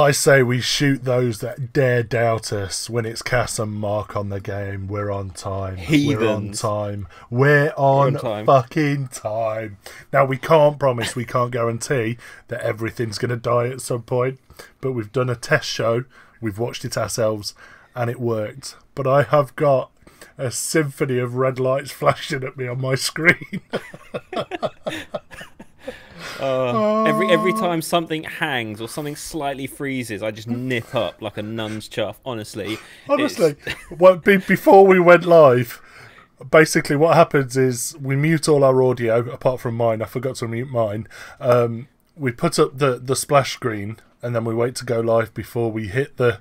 I say we shoot those that dare doubt us. When it's Cas and Mark on the game, we're on time. Heathens. We're on time. We're on fucking time. Now, we can't promise, we can't guarantee that everything's going to die at some point, but we've done a test show, we've watched it ourselves, and it worked. But I have got a symphony of red lights flashing at me on my screen. Every time something hangs or something slightly freezes, I just nip up like a nun's chuff. Honestly, well, before we went live, basically what happens is we mute all our audio apart from mine. I forgot to mute mine. We put up the splash screen and then we wait to go live before we hit the.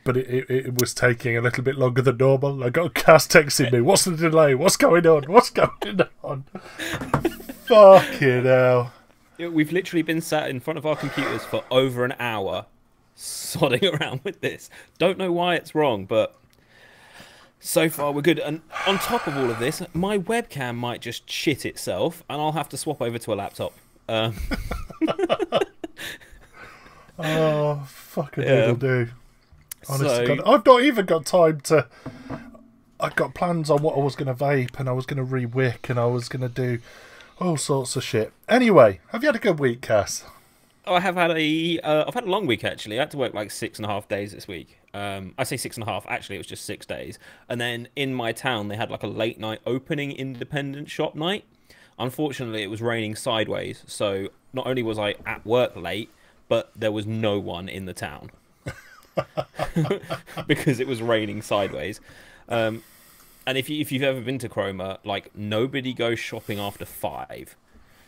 But it was taking a little bit longer than normal. I got Cas texting me, "What's the delay? What's going on? What's going on?" Fucking hell. We've literally been sat in front of our computers for over an hour sodding around with this. Don't know why it's wrong, but so far we're good. And on top of all of this, my webcam might just shit itself and I'll have to swap over to a laptop. Oh, fucking it'll do. Honestly, So, God, I've not even got time to... I've got plans on what I was going to vape and I was going to re-wick and I was going to do all sorts of shit. Anyway, have you had a good week, Cas? I have had I've had a long week actually. I had to work like 6.5 days this week. I say 6.5. Actually, it was just 6 days. And then in my town, they had like a late night opening independent shop night. Unfortunately, it was raining sideways, so not only was I at work late, but there was no one in the town because it was raining sideways. And if you've ever been to Chroma, like nobody goes shopping after 5.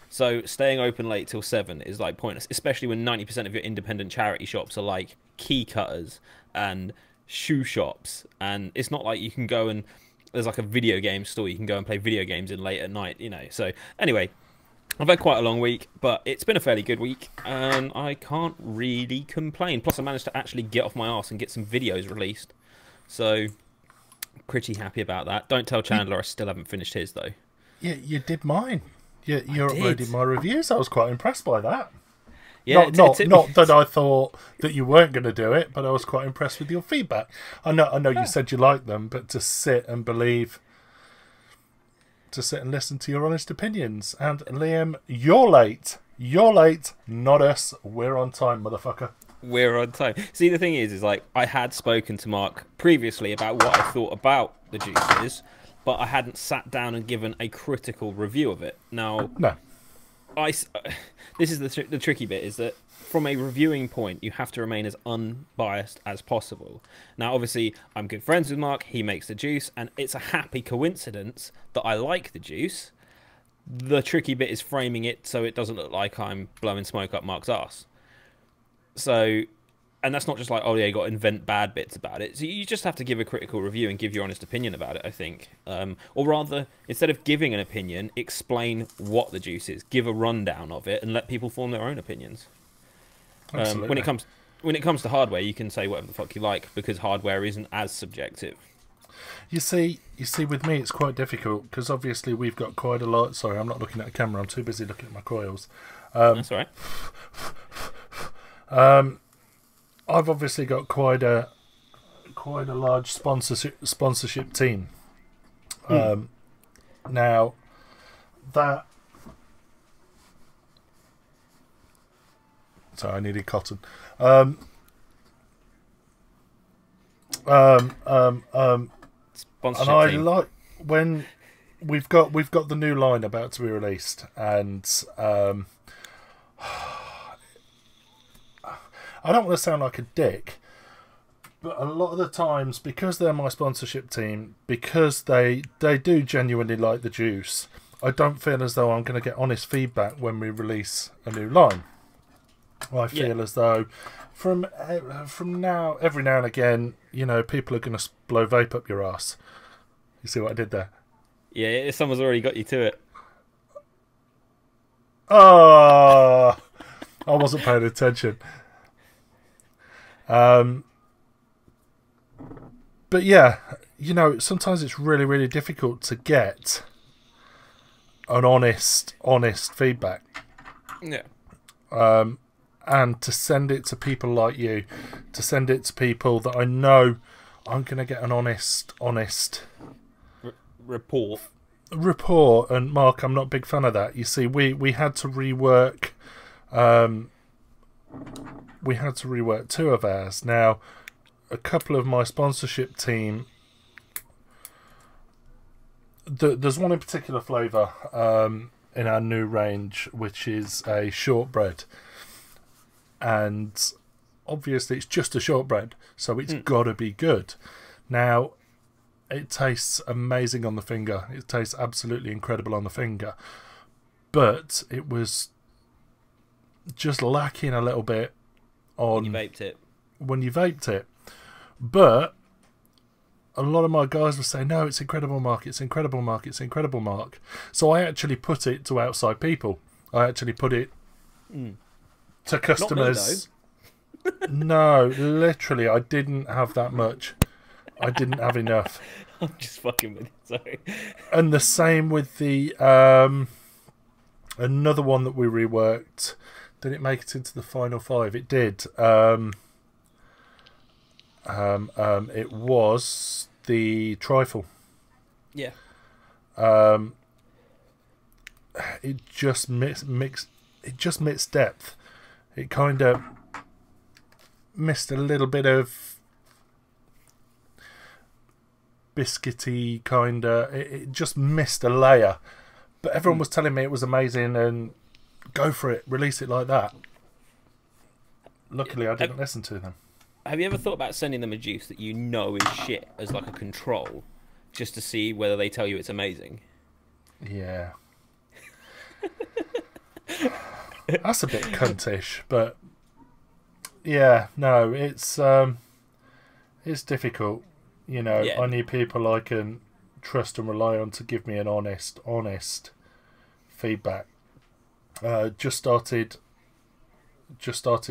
So staying open late till 7 is like pointless, especially when 90% of your independent charity shops are like key cutters and shoe shops, and it's not like you can go and there's like a video game store you can go and play video games in late at night, you know. So anyway, I've had quite a long week, but it's been a fairly good week and I can't really complain. Plus I managed to actually get off my arse and get some videos released, so pretty happy about that. Don't tell Chandler I still haven't finished his though. Yeah, you did mine. You uploaded my reviews. I was quite impressed by that. Yeah, not that I thought that you weren't going to do it, but I was quite impressed with your feedback. I know you said you liked them, but to sit and listen to your honest opinions. And Liam, you're late. You're late, not us. We're on time, motherfucker. We're on time. See, the thing is like I had spoken to Mark previously about what I thought about the juices, but I hadn't sat down and given a critical review of it. Now, no. This is the tricky bit, is that from a reviewing point, you have to remain as unbiased as possible. Now, obviously, I'm good friends with Mark. He makes the juice, and it's a happy coincidence that I like the juice. The tricky bit is framing it so it doesn't look like I'm blowing smoke up Mark's ass. So, and that's not just like, oh yeah, you got to invent bad bits about it. So you just have to give a critical review and give your honest opinion about it, I think. Or rather, instead of giving an opinion, explain what the juice is. Give a rundown of it and let people form their own opinions. When it comes to hardware, you can say whatever the fuck you like because hardware isn't as subjective. You see, with me, it's quite difficult because obviously we've got quite a lot. Sorry, I'm not looking at a camera. I'm too busy looking at my coils. That's all right. I've obviously got quite a large sponsorship team. Now that. Sorry, I needed cotton. Sponsorship and I team. like when we've got the new line about to be released, and I don't want to sound like a dick, but a lot of the times, because they're my sponsorship team, because they do genuinely like the juice, I don't feel as though I'm going to get honest feedback when we release a new line. I feel as though from now, every now and again, you know, people are going to blow vape up your ass. You see what I did there? Yeah, someone's already got you to it. Oh, I wasn't paying attention. But yeah, you know, sometimes it's really, really difficult to get an honest feedback. Yeah. and to send it to people like you, to send it to people that I know I'm going to get an honest report. And Mark, I'm not a big fan of that. You see, we had to rework two of ours. Now, a couple of my sponsorship team, there's one in particular flavour in our new range, which is a shortbread, and obviously it's just a shortbread, so it's got to be good. Now, it tastes amazing on the finger. It tastes absolutely incredible on the finger, but it was just lacking a little bit on when you vaped it. But a lot of my guys would say, no, it's incredible, Mark, it's incredible, Mark, it's incredible, Mark. So I actually put it to outside people. I actually put it to customers. No, literally, I didn't have that much. I didn't have enough. I'm just fucking with you, sorry. And the same with the another one that we reworked. Did it make it into the final 5? It did. It was the trifle. Yeah. It just missed depth. It kind of missed a little bit of biscuity kind of. It just missed a layer. But everyone was telling me it was amazing and go for it, release it like that. Luckily, I didn't listen to them. Have you ever thought about sending them a juice that you know is shit as like a control, just to see whether they tell you it's amazing? Yeah. That's a bit cuntish, but yeah, no, it's difficult. You know, yeah. I need people I can trust and rely on to give me an honest feedback. Just started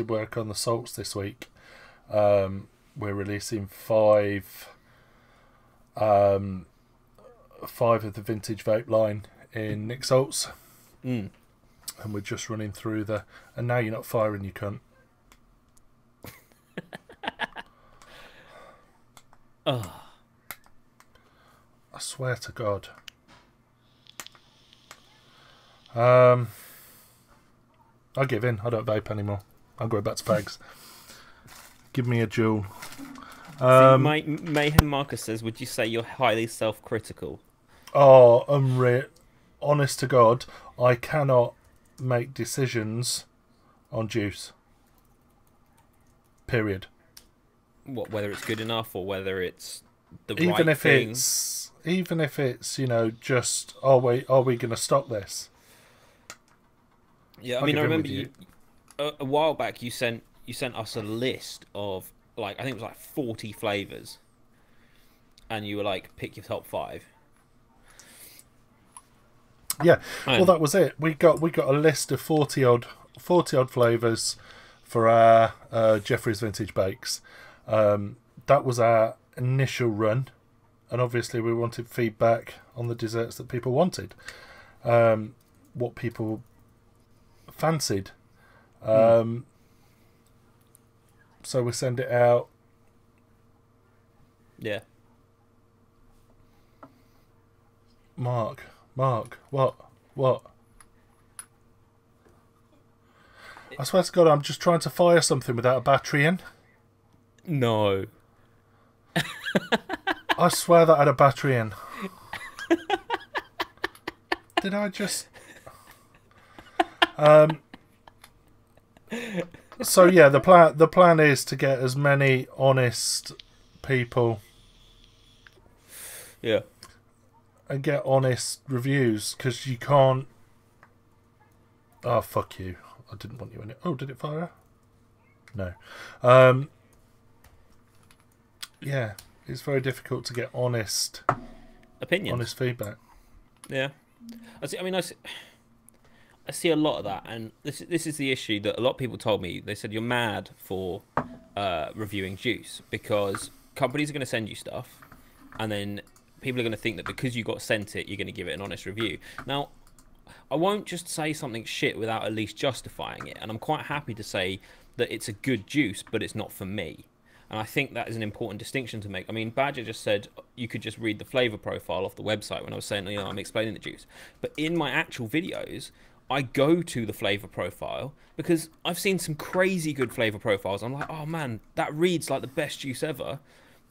work on the salts this week. We're releasing 5 of the vintage vape line in Nick Salts. And we're just running through and now you're not firing, you cunt. Oh. I swear to God. I give in. I don't vape anymore. I'm going back to fags. Give me a jewel. Mayhem Marcus says, would you say you're highly self-critical? Oh, honest to God, I cannot make decisions on juice. Period. What, whether it's good enough or whether it's the right thing? Even if it's, you know, just, are we going to stop this? Yeah, I mean, I remember a while back you sent us a list of, like, I think it was like 40 flavours, and you were like, pick your top 5. Yeah, well, that was it. We got a list of 40 odd flavours for our Jeffrey's Vintage Bakes. That was our initial run, and obviously we wanted feedback on the desserts that people wanted, what people fancied. So we send it out. Yeah. Mark, what? I swear to God, I'm just trying to fire something without a battery in. No. I swear that had a battery in. Did I just... So yeah, the plan is to get as many honest people, yeah, and get honest reviews, because you can't. Oh, fuck you! I didn't want you in it. Oh, did it fire? No. Yeah, it's very difficult to get honest opinions, honest feedback. Yeah, I see a lot of that, and this is the issue that a lot of people told me. They said you're mad for reviewing juice, because companies are going to send you stuff, and then people are going to think that because you got sent it, you're going to give it an honest review. Now, I won't just say something shit without at least justifying it. And I'm quite happy to say that it's a good juice, but it's not for me. And I think that is an important distinction to make. I mean, Badger just said you could just read the flavor profile off the website when I was saying, I'm explaining the juice. But in my actual videos, I go to the flavor profile because I've seen some crazy good flavor profiles. I'm like, oh man, that reads like the best juice ever.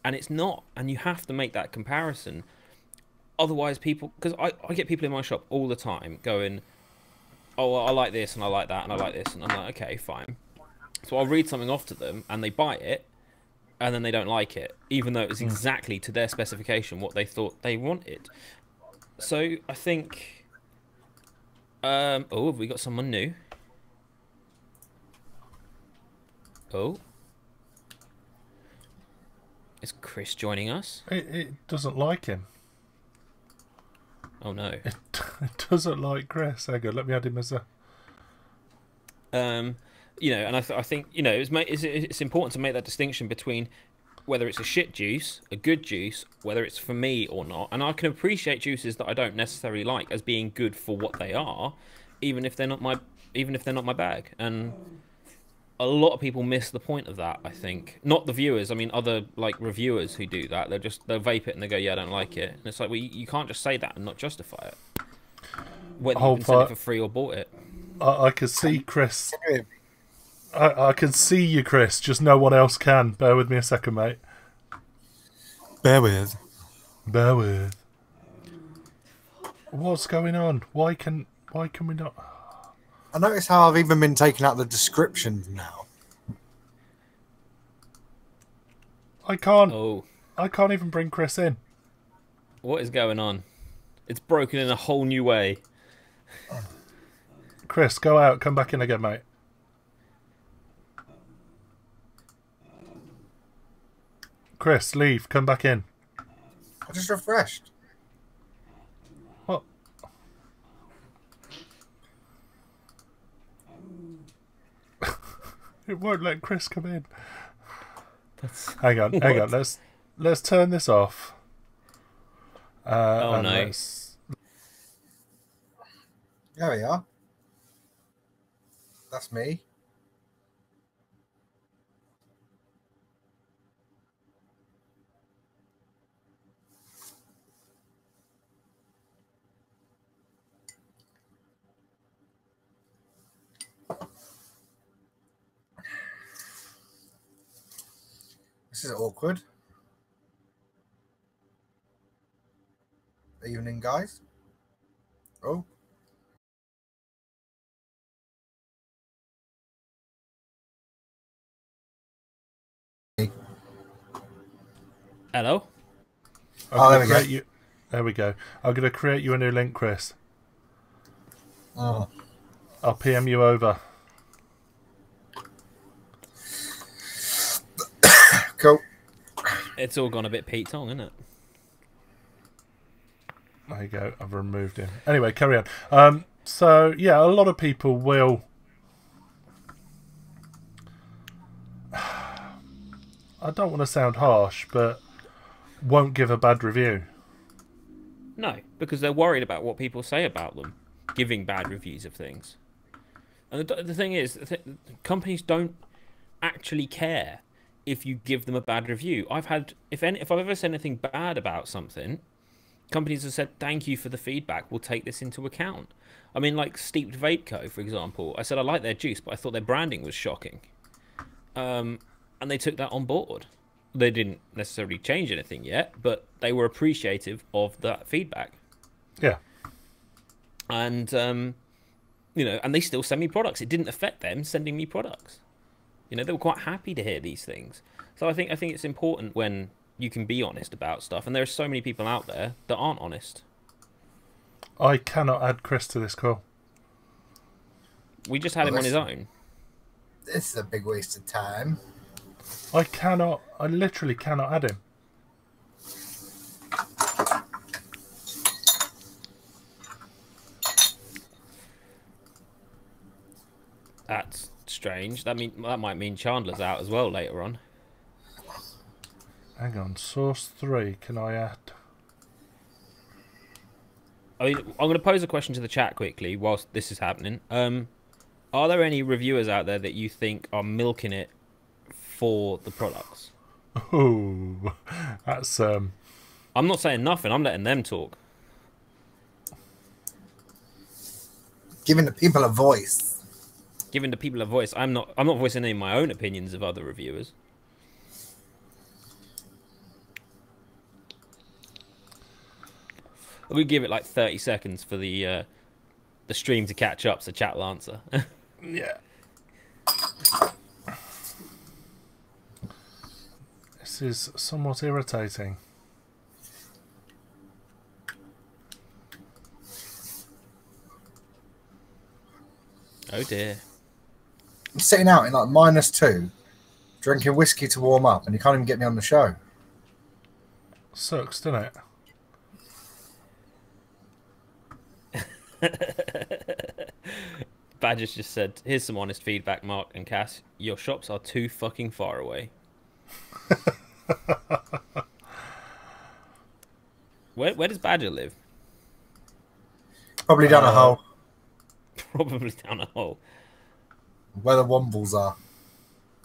And it's not. And you have to make that comparison. Otherwise, people, because I get people in my shop all the time going, oh, well, I like this and I like that and I like this. And I'm like, okay, fine. So I'll read something off to them and they buy it. And then they don't like it, even though it was exactly to their specification what they thought they wanted. So I think, oh, have we got someone new? Oh, is Chris joining us? It doesn't like him. Oh no, It doesn't like Chris. Hang on, let me add him as a. you know, and I think, you know, it's important to make that distinction between whether it's a shit juice, a good juice, whether it's for me or not. And I can appreciate juices that I don't necessarily like as being good for what they are, even if they're not my bag. And a lot of people miss the point of that, I think. Not the viewers, I mean other like reviewers who do that. They'll vape it and they go, yeah, I don't like it. And it's like, well, you can't just say that and not justify it. Whether you've been selling it for free or bought it. I can see Chris. I can see you, Chris. Just no one else can. Bear with me a second, mate. Bear with. Bear with. What's going on? Why can we not? I notice how I've even been taking out the descriptions now. I can't. Oh, I can't even bring Chris in. what is going on? It's broken in a whole new way. Chris, go out. Come back in again, mate. Chris, leave. Come back in. I just refreshed. What? It won't let Chris come in. Hang on. Let's turn this off. Oh no. There we are. That's me. This is awkward. Evening, guys. Oh. Hello? There we go. There we go. I'm going to create you a new link, Chris. Oh. I'll PM you over. Cool. It's all gone a bit Pete Tong, isn't it? There you go. I've removed him. Anyway, carry on. So, yeah, a lot of people will... I don't want to sound harsh, but won't give a bad review. No, because they're worried about what people say about them, giving bad reviews of things. And the thing is, companies don't actually care if you give them a bad review. If I've ever said anything bad about something, companies have said, thank you for the feedback, we'll take this into account. I mean, like Steeped Vape Co, for example. I said I like their juice, but I thought their branding was shocking. And they took that on board. They didn't necessarily change anything yet, but they were appreciative of that feedback. Yeah. And, you know, and they still send me products. It didn't affect them sending me products. You know, they were quite happy to hear these things. So I think it's important when you can be honest about stuff. And there are so many people out there that aren't honest. I cannot add Chris to this call. We just had him on his own. This is a big waste of time. I literally cannot add him. That's strange. That might mean Chandler's out as well later on. Hang on, source 3, can I add? I mean, I'm going to pose a question to the chat quickly whilst this is happening. Are there any reviewers out there that you think are milking it for the products? Oh, that's I'm not saying nothing. I'm letting them talk. Giving the people a voice. Giving the people a voice. I'm not voicing any of my own opinions of other reviewers. We give it like 30 seconds for the stream to catch up, so chat will answer. yeah. This is somewhat irritating. Oh dear. I'm sitting out in like -2, drinking whiskey to warm up, and you can't even get me on the show. Sucks, doesn't it? Badger's just said, here's some honest feedback, Mark and Cass. Your shops are too fucking far away. Where does Badger live? Probably down a hole. Probably down a hole. Where the wombles are.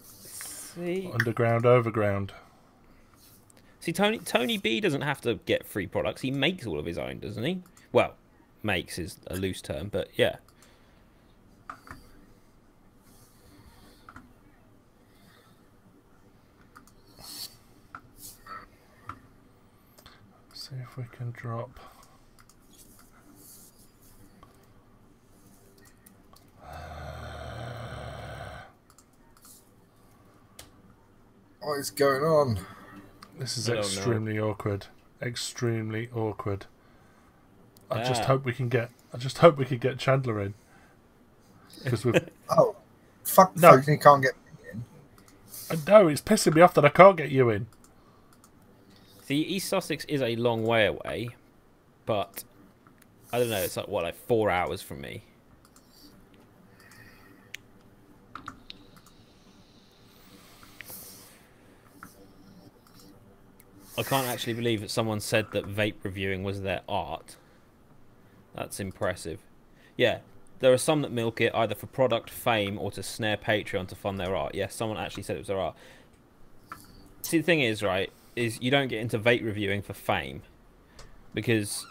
See? Underground, overground. See, Tony B doesn't have to get free products. He makes all of his own, doesn't he? Well, makes is a loose term, but yeah. See if we can drop. What is going on? This is extremely awkward. Extremely awkward. I just hope we can get. I just hope we can get Chandler in. Because we've. Oh, fuck! No, you can't get me in. No, it's pissing me off that I can't get you in. See, East Sussex is a long way away, but I don't know. It's like what, like 4 hours from me. I can't actually believe that someone said that vape reviewing was their art. That's impressive. Yeah, there are some that milk it either for product, fame, or to snare Patreon to fund their art. Yes, someone actually said it was their art. See, the thing is, right, is you don't get into vape reviewing for fame. Because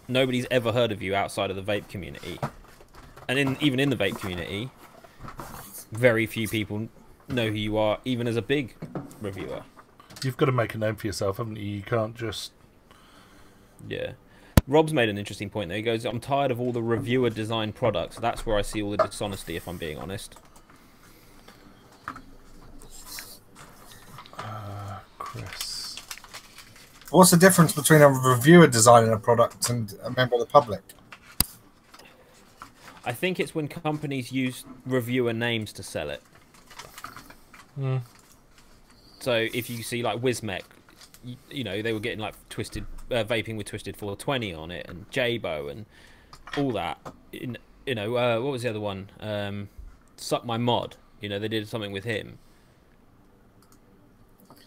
nobody's ever heard of you outside of the vape community. And even in the vape community, very few people know who you are, even as a big reviewer. You've got to make a name for yourself, haven't you? You can't just... Yeah. Rob's made an interesting point there. He goes, I'm tired of all the reviewer design products. That's where I see all the dishonesty, if I'm being honest. Chris. What's the difference between a reviewer designing a product and a member of the public? I think it's when companies use reviewer names to sell it. Mm. So if you see like Wismec, you know, they were getting like twisted vaping with Twisted 420 on it, and Jabo and all that. You know, what was the other one? Suck My Mod. You know, they did something with him.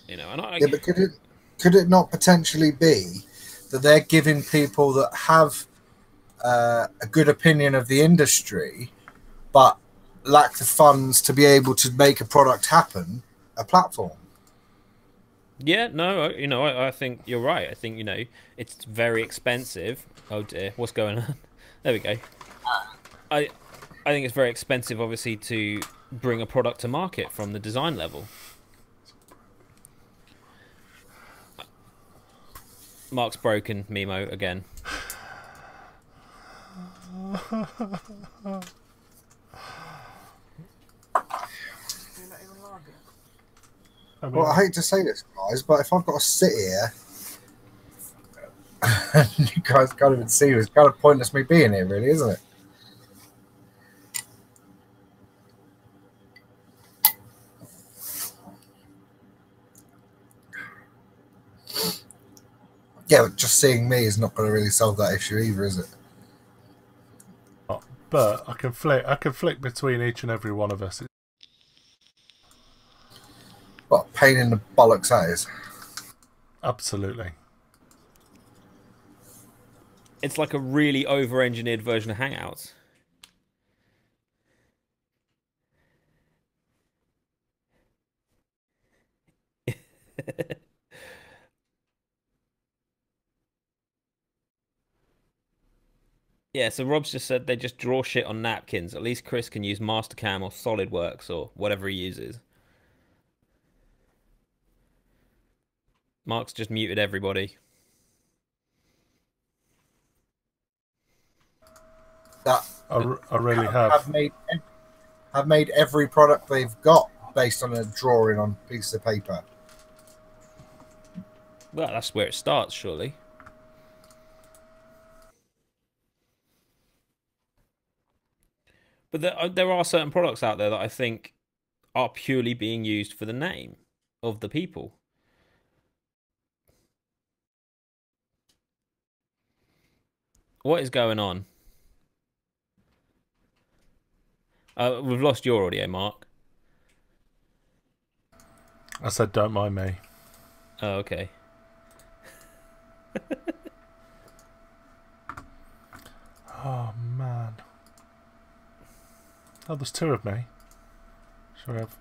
You know, and yeah, but could it not potentially be that they're giving people that have a good opinion of the industry, but lack the funds to be able to make a product happen, a platform? Yeah, no, you know, I think you're right. I think, you know, it's very expensive. Oh dear, what's going on? There we go. I think it's very expensive, obviously, to bring a product to market from the design level. Mark's broken, Mimo, again. Well, I hate to say this, guys, but if I've got to sit here and you guys can't even see, it's kind of pointless me being here, really, isn't it? Yeah, but just seeing me is not going to really solve that issue either, is it? But I can flick between each and every one of us. What a pain in the bollocks that is. Absolutely. It's like a really over-engineered version of Hangouts. Yeah, so Rob's just said they just draw shit on napkins. At least Chris can use Mastercam or SolidWorks or whatever he uses. Mark's just muted everybody. That I really have. Have made every product they've got based on a drawing on a piece of paper. Well, that's where it starts, surely. But there are certain products out there that I think are purely being used for the name of the people. What is going on? We've lost your audio, Mark. I said, don't mind me. Oh, okay. Oh, man. Oh, there's two of me. Should we have...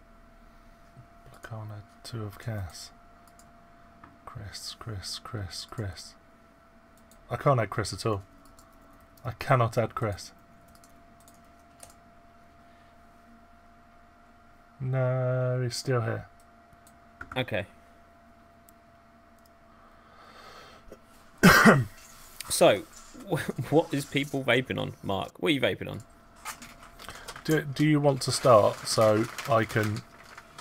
I can't add two of Cas. Chris. I can't add Chris at all. I cannot add Chris. No, he's still here. Okay. So, what is people vaping on, Mark? What are you vaping on? Do you want to start so I can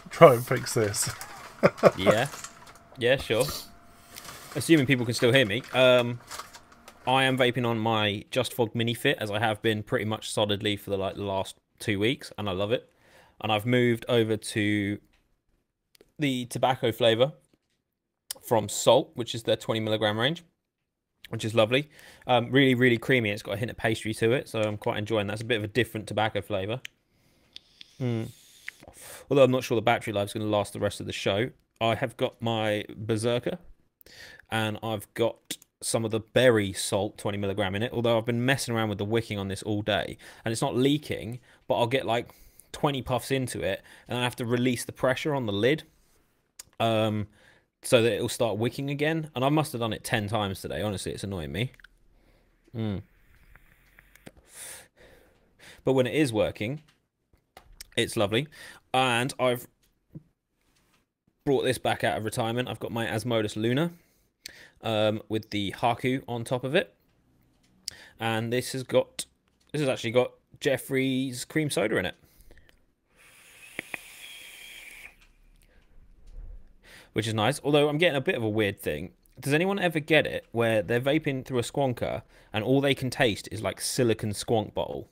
try and fix this? Yeah, sure. Assuming people can still hear me. I am vaping on my Just Fog Mini Fit, as I have been pretty much solidly for the last 2 weeks, and I love it. And I've moved over to the tobacco flavour from Salt, which is their 20mg range, which is lovely. Really, really creamy. It's got a hint of pastry to it, so I'm quite enjoying that. It's a bit of a different tobacco flavour. Although I'm not sure the battery life is going to last the rest of the show. I have got my Berserker, and I've got some of the berry salt 20mg in it, although I've been messing around with the wicking on this all day, and it's not leaking, but I'll get like 20 puffs into it, and I have to release the pressure on the lid so that it'll start wicking again, and I must have done it 10 times today. Honestly, it's annoying me. But when it is working, it's lovely. And I've brought this back out of retirement. I've got my Asmodus Luna with the Haku on top of it, and this has actually got Jeffrey's cream soda in it, which is nice. Although I'm getting a bit of a weird thing. Does anyone ever get it where they're vaping through a squonker and all they can taste is like silicon squonk bottle?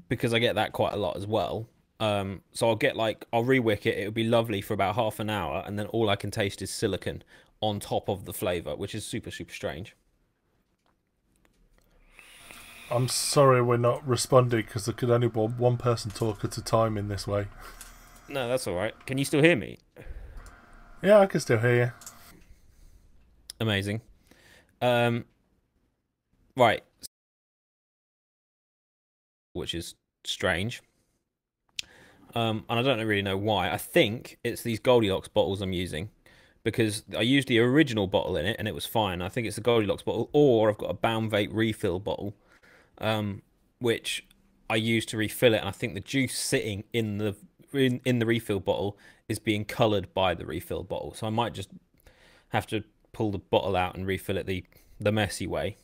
Because I get that quite a lot as well. So I'll rewick it. It'll be lovely for about half an hour, and then all I can taste is silicon on top of the flavour, which is super, super strange. I'm sorry we're not responding because there could only be one person talk at a time in this way. No, that's all right. Can you still hear me? Yeah, I can still hear you. Amazing. Right. Which is strange. And I don't really know why. I think it's these Goldilocks bottles I'm using, because I used the original bottle in it and it was fine. I think it's the Goldilocks bottle, or I've got a Bound Vape refill bottle, which I use to refill it. And I think the juice sitting in the refill bottle is being coloured by the refill bottle. So I might just have to pull the bottle out and refill it the messy way.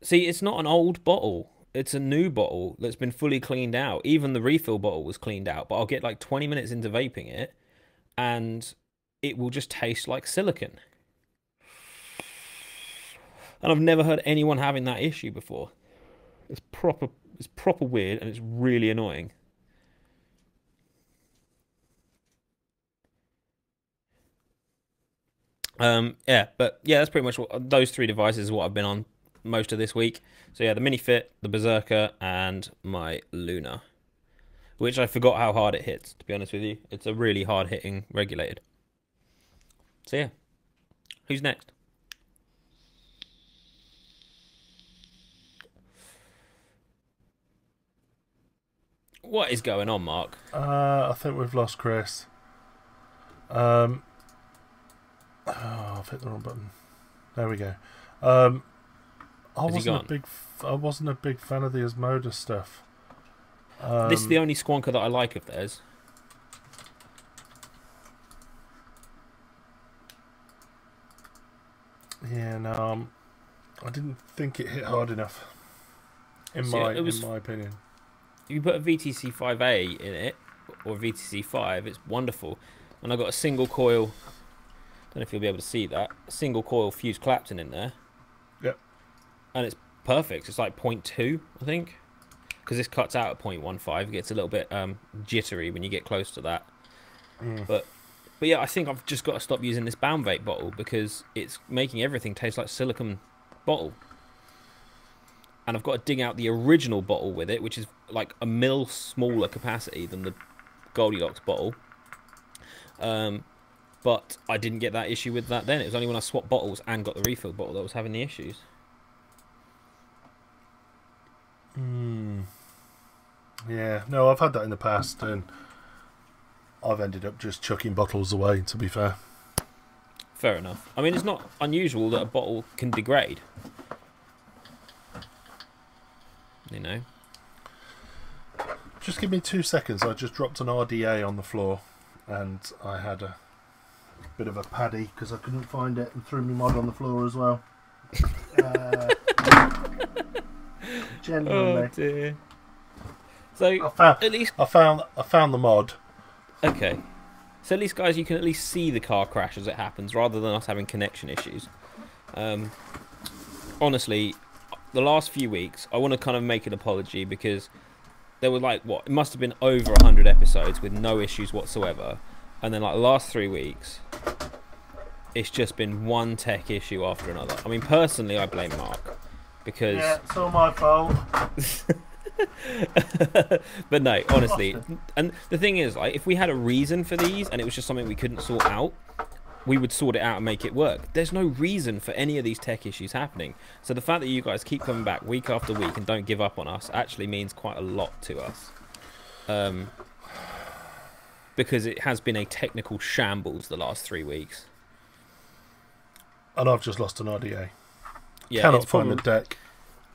See, it's not an old bottle. It's a new bottle that's been fully cleaned out. Even the refill bottle was cleaned out, but I'll get like 20 minutes into vaping it, and it will just taste like silicon. And I've never heard anyone having that issue before. It's proper weird, and it's really annoying. Yeah, that's pretty much what those three devices is what I've been on most of this week. So yeah, the Mini Fit, the Berserker, and my Luna, which I forgot how hard it hits, to be honest with you. It's a really hard hitting regulated. So yeah, who's next? What is going on, Mark? I think we've lost Chris. Oh, I've hit the wrong button. There we go. I wasn't a big fan of the Asmoda stuff. This is the only squonker that I like of theirs. Yeah, no, I didn't think it hit hard enough. In my opinion. If you put a VTC 5A in it, or VTC 5, it's wonderful. And I've got a single coil, don't know if you'll be able to see that, a single coil fused Clapton in there. Yep. And it's perfect. It's like 0.2, I think. Because this cuts out at 0.15. It gets a little bit jittery when you get close to that. But yeah, I think I've just got to stop using this Bound Vape bottle because it's making everything taste like silicone bottle. And I've got to dig out the original bottle with it, which is like a mil smaller capacity than the Goldilocks bottle. But I didn't get that issue with that then. It was only when I swapped bottles and got the refill bottle that I was having the issues. Yeah, no, I've had that in the past, and I've ended up just chucking bottles away, to be fair. Fair enough. I mean, it's not unusual that a bottle can degrade. You know? Just give me 2 seconds. I just dropped an RDA on the floor, and I had a bit of a paddy because I couldn't find it, and threw my mod on the floor as well. Genuinely. Oh dear. So I found the mod. Okay. So at least, guys, you can at least see the car crash as it happens, rather than us having connection issues. Honestly, the last few weeks, I want to kind of make an apology because there were like, it must have been over 100 episodes with no issues whatsoever. And then like the last 3 weeks, it's just been one tech issue after another. I mean, personally, I blame Mark because... Yeah, it's all my fault. But no, honestly, and the thing is, like, if we had a reason for these and it was just something we couldn't sort out, we would sort it out and make it work. There's no reason for any of these tech issues happening. So the fact that you guys keep coming back week after week and don't give up on us actually means quite a lot to us. Because it has been a technical shambles the last 3 weeks. And I've just lost an RDA. Yeah, Cannot find the deck.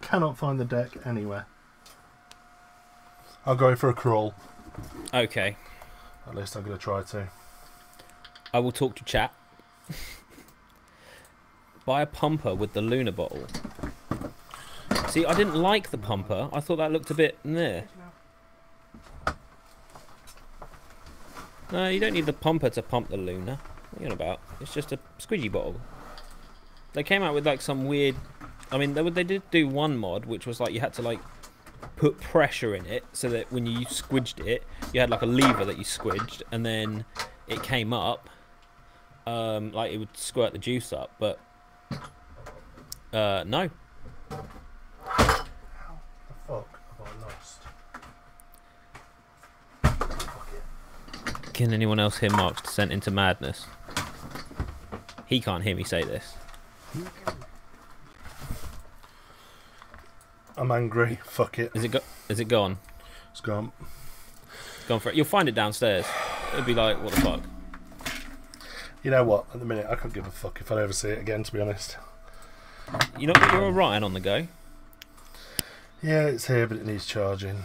Cannot find the deck anywhere. I'm going for a crawl. Okay. At least I'm going to try to. I will talk to chat. Buy a pumper with the Luna bottle. See, I didn't like the pumper. I thought that looked a bit meh. No, you don't need the pumper to pump the Luna. What are you on about? It's just a squidgy bottle. They came out with like some weird... I mean, they did do one mod, which was like you had to like put pressure in it so that when you squidged it, you had like a lever that you squidged, and then it came up, like it would squirt the juice up. But no. How the fuck have I lost? Fuck it. Can anyone else hear Mark's descent into madness? He can't hear me say this. I'm angry. Fuck it. Is it gone? It's gone. It's gone for it. You'll find it downstairs. It'll be like, what the fuck? You know what? At the minute, I couldn't give a fuck if I ever see it again, to be honest. You're alright on the go. Yeah, it's here, but it needs charging.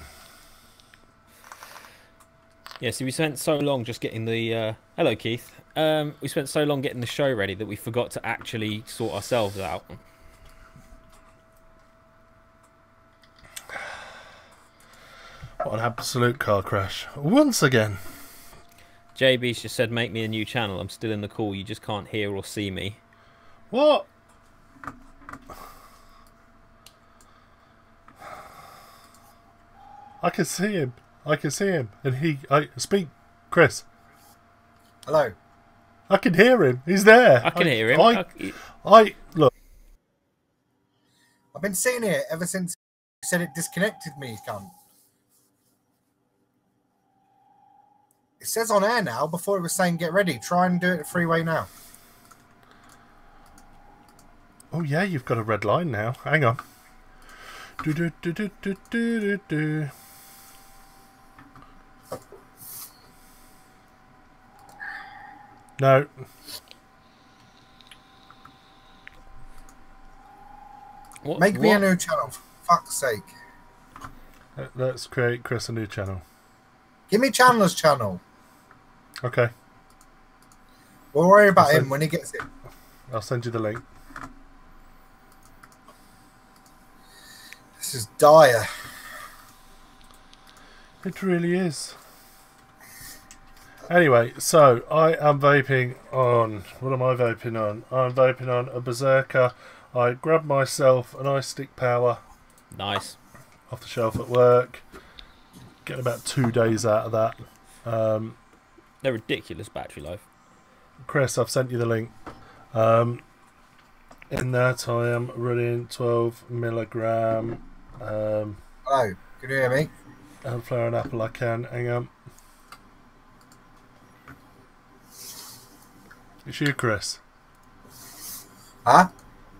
Yeah, see, we spent so long just getting the... Hello, Keith. We spent so long getting the show ready that we forgot to actually sort ourselves out. What an absolute car crash. Once again. JB's just said, make me a new channel. I'm still in the call. You just can't hear or see me. What? I can see him. I can see him. And speak, Chris. Hello. I can hear him. He's there. I can hear him. Look. I've been seeing it ever since you said it disconnected me, cunt. It says on air now, before it was saying get ready. Try and do it freeway now. Oh yeah, you've got a red line now. Hang on. Do do do do do do do do. No. Make me a new channel, for fuck's sake. Let's create Chris a new channel. Give me Chandler's channel. Okay. We'll worry about him when he gets it. I'll send you the link. This is dire. It really is. Anyway, so I am vaping on... What am I vaping on? I'm vaping on a Berserker. I grabbed myself an ice stick power. Nice. Off the shelf at work. Getting about 2 days out of that. They're ridiculous battery life. Chris, I've sent you the link. In that I am running 12 milligram. Hello, can you hear me? Flower and apple I can. Hang on. It's you, Chris. Huh?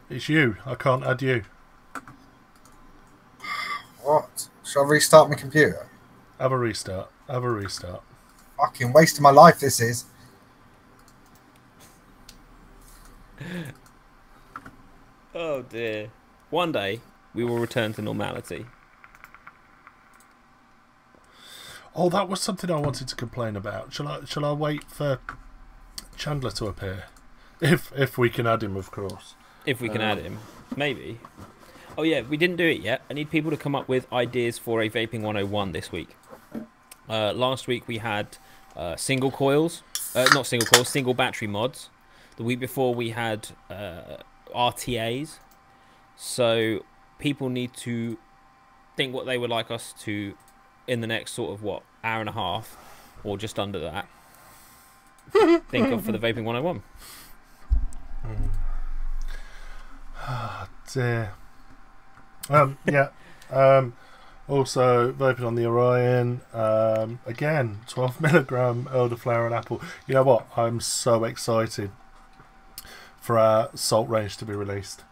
It's you. I can't add you. What? Shall I restart my computer? Have a restart. Have a restart. Fucking waste of my life this is. Oh dear. One day we will return to normality. Oh, that was something I wanted to complain about. Shall I wait for Chandler to appear? If we can add him, of course. If we can add him. Maybe. Oh yeah, we didn't do it yet. I need people to come up with ideas for a Vaping 101 this week. Last week we had single coils. Not single coils, single battery mods. The week before we had RTAs. So people need to think what they would like us to, in the next sort of, what, hour and a half, or just under that, think of for the Vaping 101. Ah, dear. Yeah. Also, vaping on the Orion. Again, 12 milligram elderflower and apple. You know what? I'm so excited for our salt range to be released.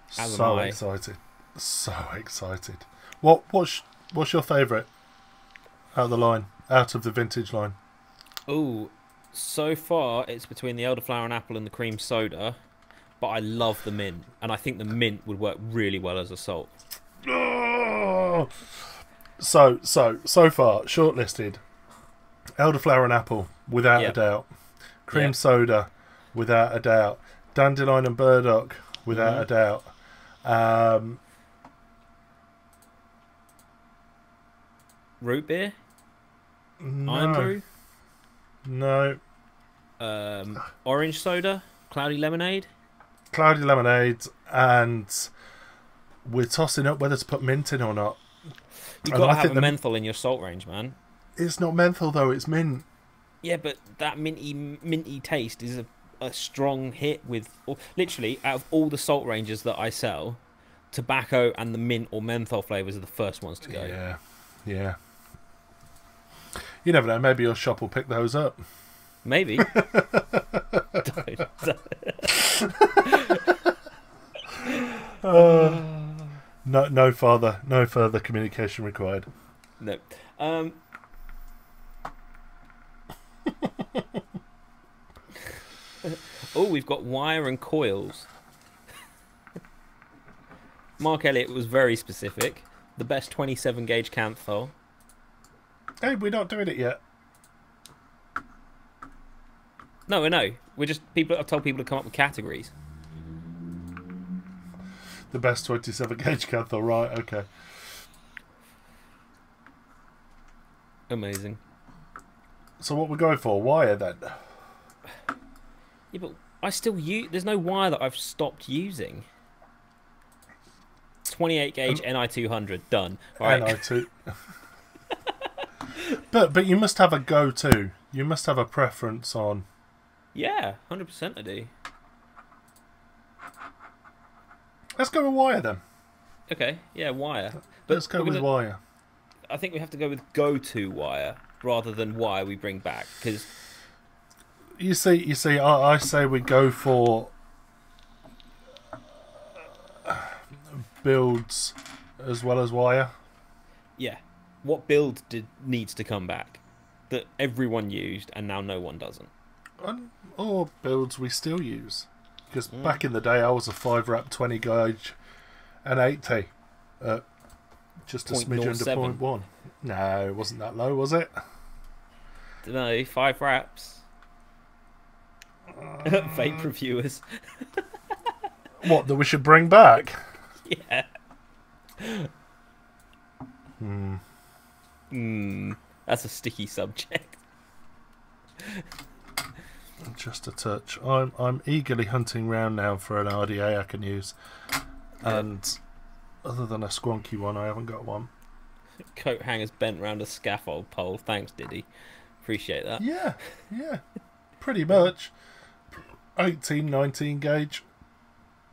So excited. So excited. What's your favourite out of the line? Out of the vintage line? Oh, so far it's between the elderflower and apple and the cream soda, but I love the mint, and I think the mint would work really well as a salt. Oh! So far shortlisted: elderflower and apple, without a doubt; cream soda, without a doubt; dandelion and burdock, without a doubt. Root beer, No, iron brew, no. orange soda, cloudy lemonade. Cloudy lemonade, and we're tossing up whether to put mint in or not. You've got to have a menthol in your salt range, man. It's not menthol though; it's mint. Yeah, but that minty taste is a strong hit with... Literally, out of all the salt ranges that I sell, tobacco and the mint or menthol flavours are the first ones to go. Yeah, yeah. You never know, maybe your shop will pick those up. Maybe. No further communication required. No. Oh, we've got wire and coils. Mark Elliott was very specific. The best 27 gauge Canthol. Hey, we're not doing it yet. No, I know. I've told people to come up with categories. The best 27 gauge Canthol, right? Okay. Amazing. So what we're going for? Wire then? Yeah, but I still use... There's no wire that I've stopped using. 28 gauge NI200 done. Right. NI2. But you must have a go-to. You must have a preference on. Yeah, 100% I do. Let's go with wire then. Okay, yeah, wire. But let's go with wire. I think we have to go with go-to wire rather than wire we bring back, because you see, I say we go for builds as well as wire. Yeah. What build needs to come back that everyone used and now no one doesn't? Or builds we still use. Because back in the day, I was a 5-rap 20 gauge and 80. Just a smidge under 0.1. No, it wasn't that low, was it? No, 5 wraps. Vape reviewers. What, that we should bring back? Yeah. That's a sticky subject. Just a touch. I'm eagerly hunting round now for an RDA I can use. And other than a squonky one, I haven't got one. Coat hangers bent round a scaffold pole. Thanks, Diddy. Appreciate that. Yeah. Pretty much. 18, 19 gauge.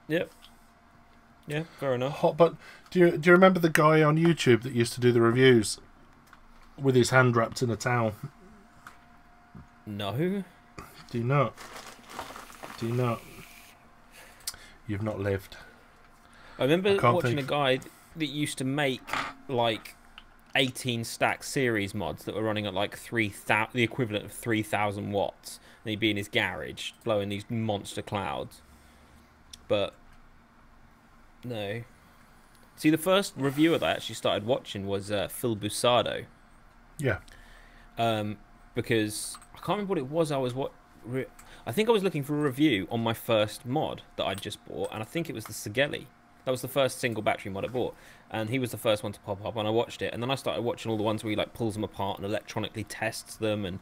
Yep. Yeah, fair enough. Hot, but do you remember the guy on YouTube that used to do the reviews with his hand wrapped in a towel? No. Do you not? You've not lived. I remember watching a guy that used to make like 18 stack series mods that were running at like the equivalent of 3,000 watts. And he'd be in his garage blowing these monster clouds. But no. See, the first reviewer that I actually started watching was Phil Busardo. Yeah. Because I can't remember what it was. I think I was looking for a review on my first mod that I just bought, and I think it was the Sigeli. That was the first single battery mod I bought, and he was the first one to pop up, and I watched it, and then I started watching all the ones where he like pulls them apart and electronically tests them, and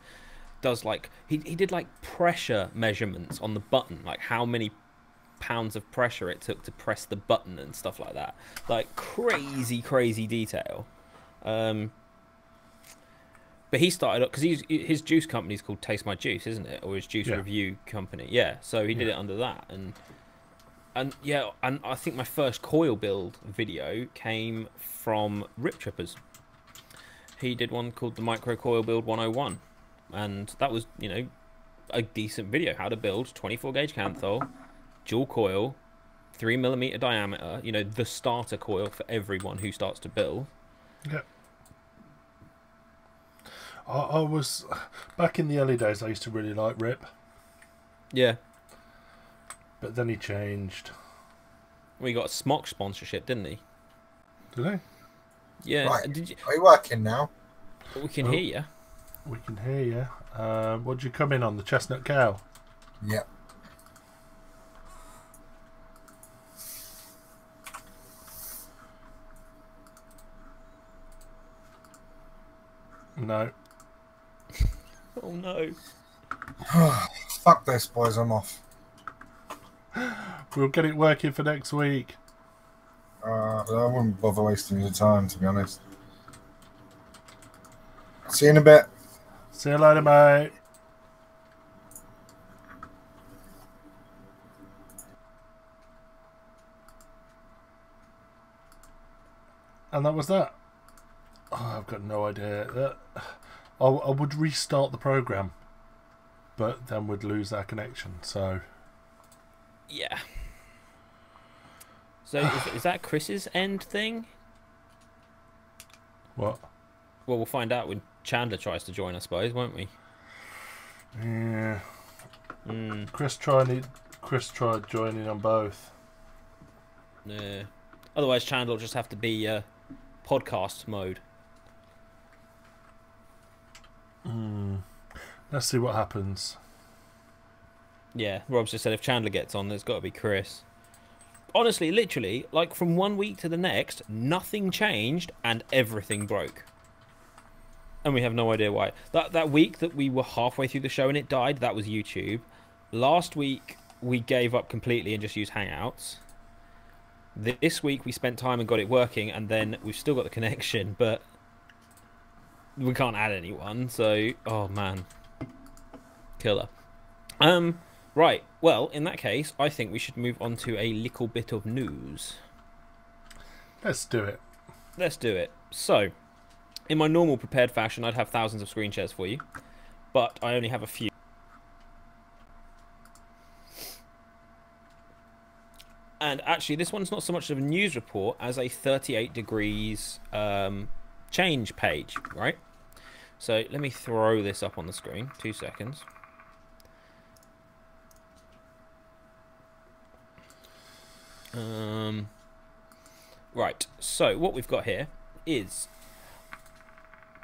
does like he did like pressure measurements on the button, like how many pounds of pressure it took to press the button and stuff like that, like crazy detail. But he started up because his juice company is called Taste My Juice, isn't it? Or his juice review company. Yeah. So he did it under that, and I think my first coil build video came from Rip Trippers. He did one called the Micro Coil Build 101, and that was, you know, a decent video. How to build 24 gauge Canthol, dual coil, 3mm diameter. You know, the starter coil for everyone who starts to build. Yeah. I was back in the early days. I used to really like Rip. Yeah. But then he changed. Well, he got a Smock sponsorship, didn't he? Did he? Yeah. Right. Did you... Are you working now? We can hear you. We can hear you. What'd you come in on? The chestnut cow? Yep. No. Oh no. Fuck this, boys. I'm off. We'll get it working for next week. I wouldn't bother wasting your time, to be honest. See you in a bit. See you later, mate. And that was that. Oh, I've got no idea. I would restart the program, but then we'd lose our connection. So yeah. So is that Chris's end thing? What? Well, we'll find out when Chandler tries to join, I suppose, won't we? Yeah. Chris tried joining on both. Yeah. Otherwise, Chandler will just have to be podcast mode. Let's see what happens. Yeah, Rob's just said if Chandler gets on, there's got to be Chris. Honestly, literally, like from one week to the next, nothing changed and everything broke. And we have no idea why. That week that we were halfway through the show and it died, that was YouTube. Last week, we gave up completely and just used Hangouts. This week, we spent time and got it working, and then we've still got the connection, but we can't add anyone, so... Oh, man. Killer. Right, well, in that case, I think we should move on to a little bit of news. Let's do it. Let's do it. So, in my normal prepared fashion, I'd have thousands of screen shares for you, but I only have a few. And actually, this one's not so much of a news report as a 38 degrees change page, right? So let me throw this up on the screen. 2 seconds. Right, so what we've got here is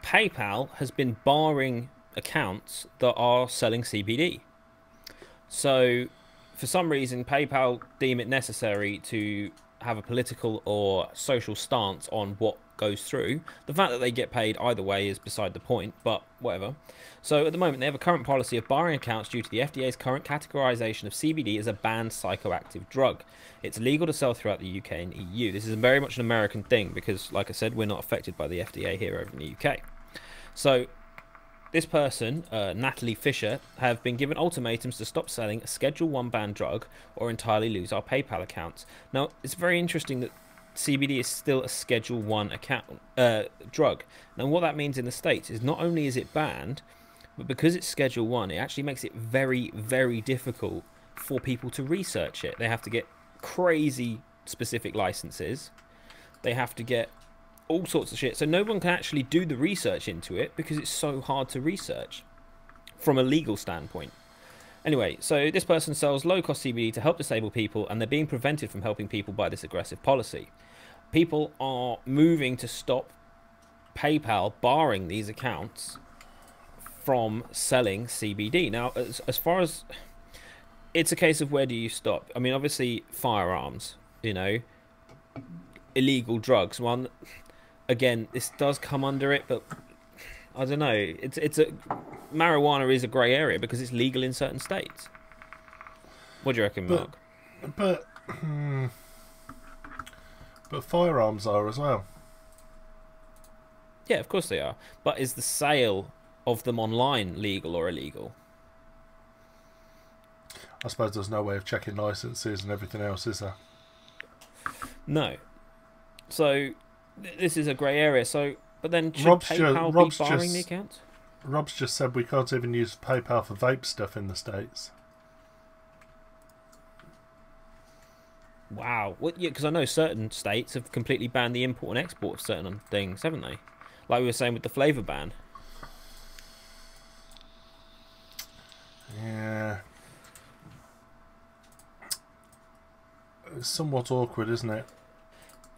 PayPal has been barring accounts that are selling CBD. So for some reason, PayPal deem it necessary to have a political or social stance on what goes through. The fact that they get paid either way is beside the point, but whatever. So at the moment, they have a current policy of barring accounts due to the FDA's current categorization of CBD as a banned psychoactive drug. It's legal to sell throughout the UK and EU. This is very much an American thing because, like I said, we're not affected by the FDA here over in the UK. So this person, Natalie Fisher, have been given ultimatums to stop selling a Schedule 1 banned drug or entirely lose our PayPal accounts. Now, it's very interesting that CBD is still a Schedule 1 drug. Now, what that means in the States is not only is it banned, but because it's Schedule 1, it actually makes it very, very difficult for people to research it. They have to get crazy specific licenses. They have to get all sorts of shit. So no one can actually do the research into it because it's so hard to research from a legal standpoint. Anyway, so this person sells low-cost CBD to help disabled people, and they're being prevented from helping people by this aggressive policy. People are moving to stop PayPal barring these accounts from selling CBD. Now, as far as... It's a case of where do you stop? I mean, obviously, firearms, you know, illegal drugs. One, again, this does come under it, but I don't know. Marijuana is a grey area because it's legal in certain states. What do you reckon, Mark? But firearms are as well. Yeah, of course they are. But is the sale of them online legal or illegal? I suppose there's no way of checking licenses and everything else, is there? No. So this is a grey area. So, but then should PayPal be barring the accounts? Rob's just said we can't even use PayPal for vape stuff in the States. Wow. Well, yeah, because I know certain states have completely banned the import and export of certain things, haven't they? Like we were saying with the flavour ban. Yeah. It's somewhat awkward, isn't it?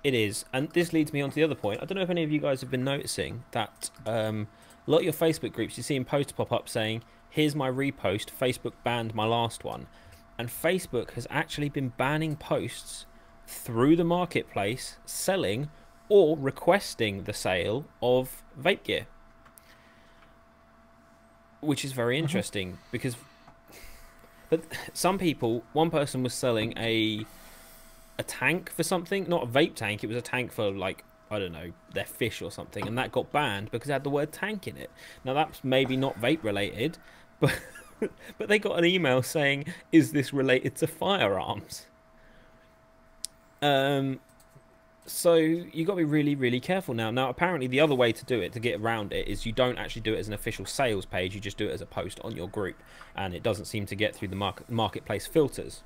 It is. And this leads me on to the other point. I don't know if any of you guys have been noticing that a lot of your Facebook groups, you're seeing posts pop up saying, here's my repost, Facebook banned my last one. And Facebook has actually been banning posts through the marketplace selling or requesting the sale of vape gear. Which is very interesting because... But some people, one person was selling a tank for something, not a vape tank, it was a tank for, like, I don't know, their fish or something, and that got banned because it had the word tank in it. Now that's maybe not vape related, but but they got an email saying, is this related to firearms? So you got to be really, really careful now. Now apparently the other way to do it, to get around it, is you don't actually do it as an official sales page, you just do it as a post on your group, and it doesn't seem to get through the marketplace filters.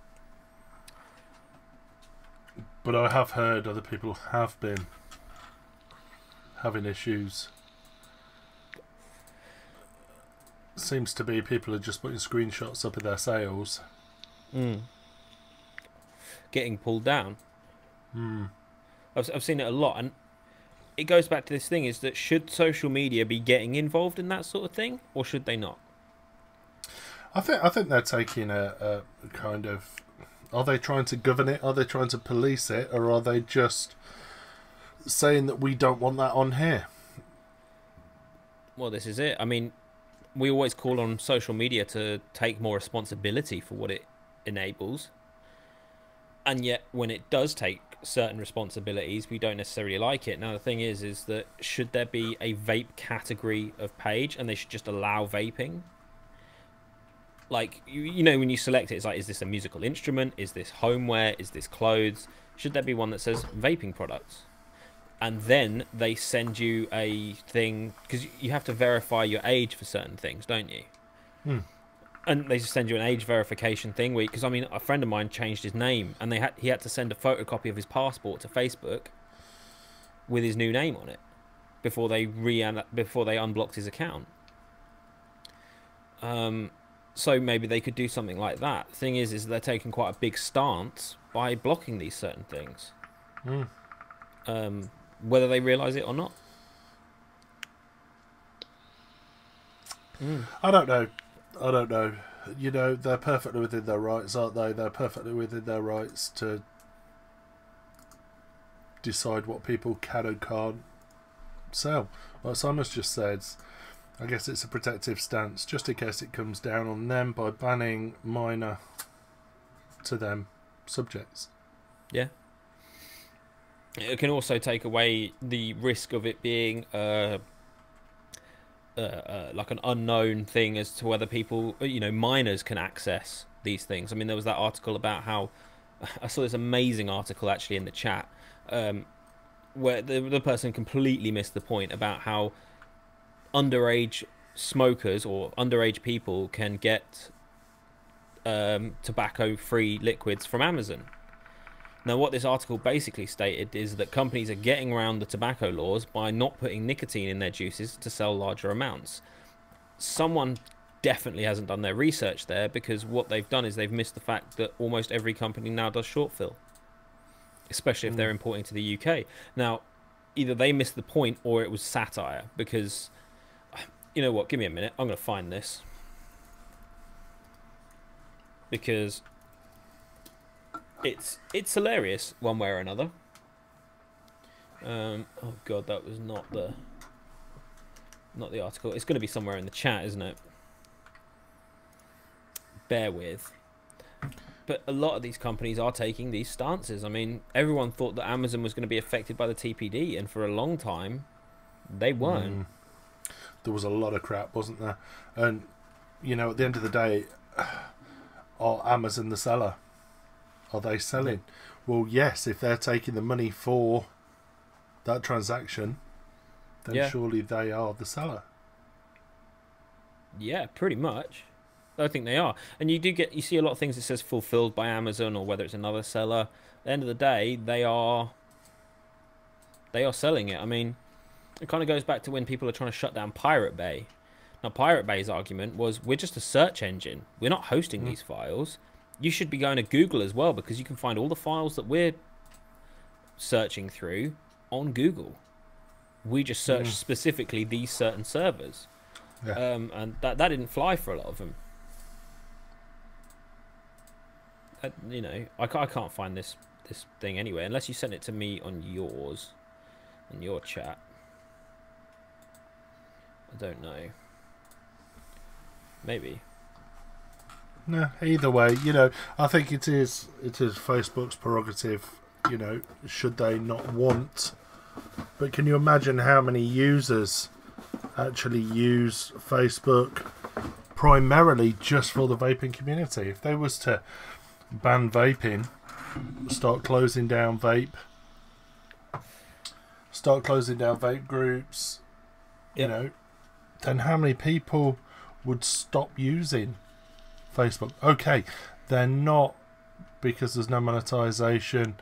But I have heard other people have been having issues. Seems to be people are just putting screenshots up of their sales. Getting pulled down. I've seen it a lot, and it goes back to this thing, is that should social media be getting involved in that sort of thing, or should they not? I think they're taking a kind of... Are they trying to govern it? Are they trying to police it? Or are they just saying that we don't want that on here? Well, this is it. I mean, we always call on social media to take more responsibility for what it enables. And yet, when it does take certain responsibilities, we don't necessarily like it. Now, the thing is that should there be a vape category of page and they should just allow vaping? Like, you know, when you select it, it's like, is this a musical instrument? Is this homeware? Is this clothes? Should there be one that says vaping products? And then they send you a thing, because you have to verify your age for certain things, don't you? And they just send you an age verification thing, because I mean, a friend of mine changed his name, and he had to send a photocopy of his passport to Facebook with his new name on it before they unblocked his account. So maybe they could do something like that. The thing is they're taking quite a big stance by blocking these certain things, whether they realise it or not. I don't know. You know, they're perfectly within their rights, aren't they? They're perfectly within their rights to decide what people can and can't sell. Like Simon's just said, I guess it's a protective stance, just in case it comes down on them by banning minor to them subjects. Yeah. It can also take away the risk of it being like an unknown thing as to whether people, minors can access these things. I mean, there was that article about how I saw this amazing article actually in the chat where the person completely missed the point about how underage smokers or underage people can get tobacco-free liquids from Amazon. Now, what this article basically stated is that companies are getting around the tobacco laws by not putting nicotine in their juices to sell larger amounts. Someone definitely hasn't done their research there, because what they've done is they've missed the fact that almost every company now does short fill, especially if they're importing to the UK. Now, either they missed the point or it was satire, because, you know what, give me a minute, I'm going to find this. Because it's hilarious one way or another. Oh god, that was not the article. It's going to be somewhere in the chat, isn't it? Bear with. But a lot of these companies are taking these stances. I mean, everyone thought that Amazon was going to be affected by the TPD, and for a long time they weren't. There was a lot of crap, wasn't there? And at the end of the day, are Amazon the seller? Are they selling? Well, yes, if they're taking the money for that transaction, then surely they are the seller. Yeah, pretty much. I think they are. And you see a lot of things that says fulfilled by Amazon, or whether it's another seller. At the end of the day, they are selling it. I mean, it kind of goes back to when people are trying to shut down Pirate Bay. Now, Pirate Bay's argument was, we're just a search engine. We're not hosting these files. You should be going to Google as well, because you can find all the files that we're searching through on Google. We just search specifically these certain servers. Yeah. And that didn't fly for a lot of them. I can't find this thing anywhere, unless you sent it to me on your chat. I don't know. Maybe. No, either way, I think it is Facebook's prerogative, should they not want. But can you imagine how many users actually use Facebook primarily just for the vaping community? If they was to ban vaping, start closing down vape groups, then how many people would stop using Facebook? Okay, they're not, because there's no monetization.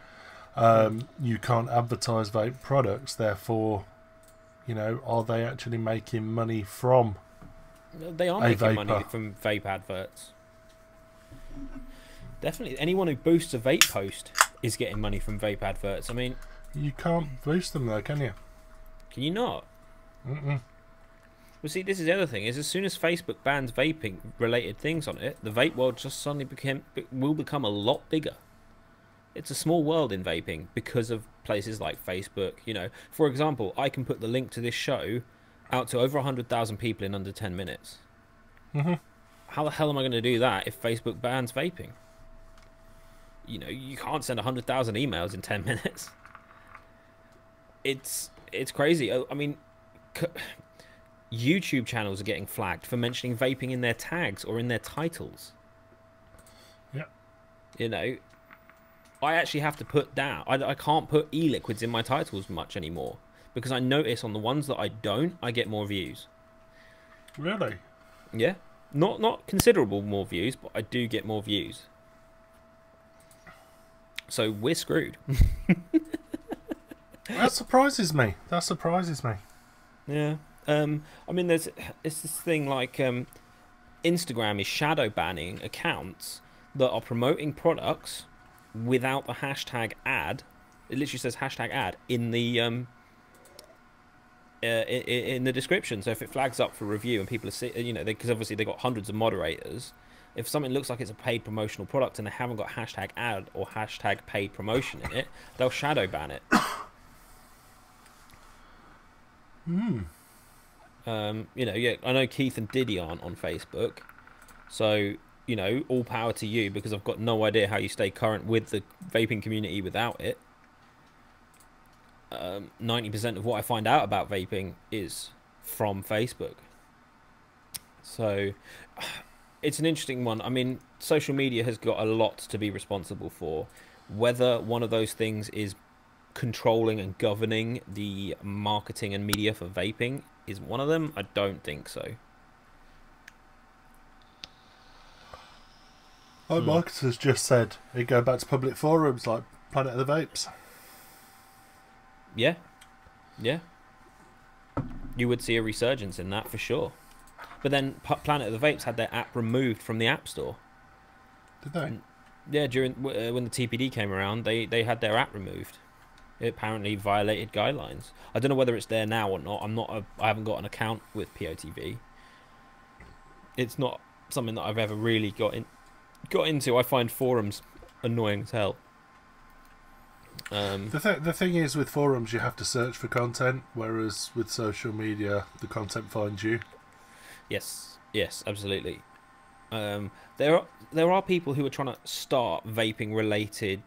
You can't advertise vape products. Therefore, are they actually making money from? They are making money from vape adverts. Definitely, anyone who boosts a vape post is getting money from vape adverts. I mean, you can't boost them though, can you? Can you not? Well, see, this is the other thing, is as soon as Facebook bans vaping related things on it, the vape world just suddenly will become a lot bigger. It's a small world in vaping because of places like Facebook. For example, I can put the link to this show out to over 100,000 people in under 10 minutes. How the hell am I going to do that if Facebook bans vaping? You can't send 100,000 emails in 10 minutes. It's crazy. I mean, YouTube channels are getting flagged for mentioning vaping in their tags or in their titles. Yeah. I actually have to put down, I can't put e-liquids in my titles much anymore, because I notice on the ones that I don't, I get more views. Really? Yeah. Not considerable more views, but I do get more views. So we're screwed. That surprises me. That surprises me. Yeah. I mean, it's this thing like Instagram is shadow banning accounts that are promoting products without the hashtag ad. It literally says hashtag ad in the description. So if it flags up for review and people are, because obviously they've got hundreds of moderators. If something looks like it's a paid promotional product and they haven't got hashtag ad or hashtag paid promotion in it, they'll shadow ban it. Yeah, I know Keith and Diddy aren't on Facebook, so all power to you, because I've got no idea how you stay current with the vaping community without it. 90% of what I find out about vaping is from Facebook, so it's an interesting one. I mean, social media has got a lot to be responsible for. Whether one of those things is controlling and governing the marketing and media for vaping is one of them, I don't think so. Our marketers just said they go back to public forums like Planet of the Vapes. Yeah. You would see a resurgence in that for sure. But then Planet of the Vapes had their app removed from the App Store. Did they? Yeah, during when the TPD came around, they had their app removed. It apparently violated guidelines. I don't know whether it's there now or not. I haven't got an account with POTV. It's not something that I've ever really got into. I find forums annoying as hell. The thing is, with forums you have to search for content, whereas with social media the content finds you. Yes, absolutely. There are people who are trying to start vaping related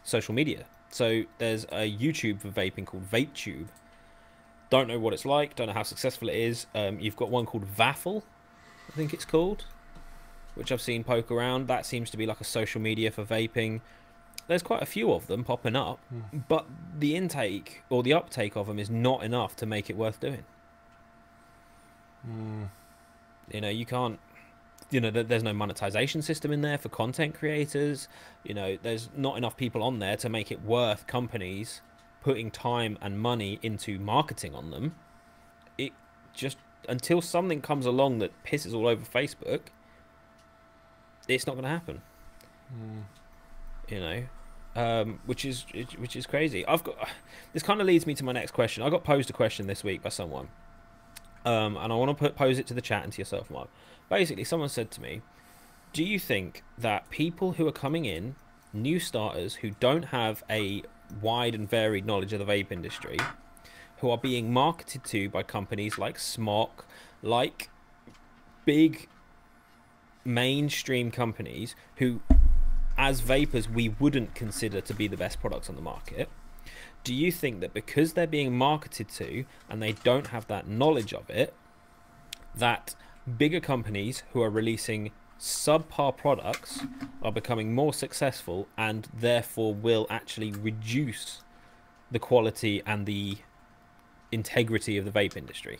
social media. So there's a YouTube for vaping called VapeTube. Don't know what it's like, don't know how successful it is. You've got one called Vaffle, I think it's called, which I've seen poke around. That seems to be like a social media for vaping. There's quite a few of them popping up, but the intake or the uptake of them is not enough to make it worth doing. You can't, there's no monetization system in there for content creators. There's not enough people on there to make it worth companies putting time and money into marketing on them. It just, until something comes along that pisses all over Facebook, it's not going to happen. Which is crazy. This kind of leads me to my next question. I got posed a question this week by someone, and I want to pose it to the chat and to yourself, Mark. Basically, someone said to me, do you think that people who are coming in, new starters who don't have a wide and varied knowledge of the vape industry, who are being marketed to by companies like Smock, like big mainstream companies who, as vapors, we wouldn't consider to be the best products on the market, do you think that because they're being marketed to and they don't have that knowledge of it, that bigger companies who are releasing subpar products are becoming more successful and therefore will actually reduce the quality and the integrity of the vape industry?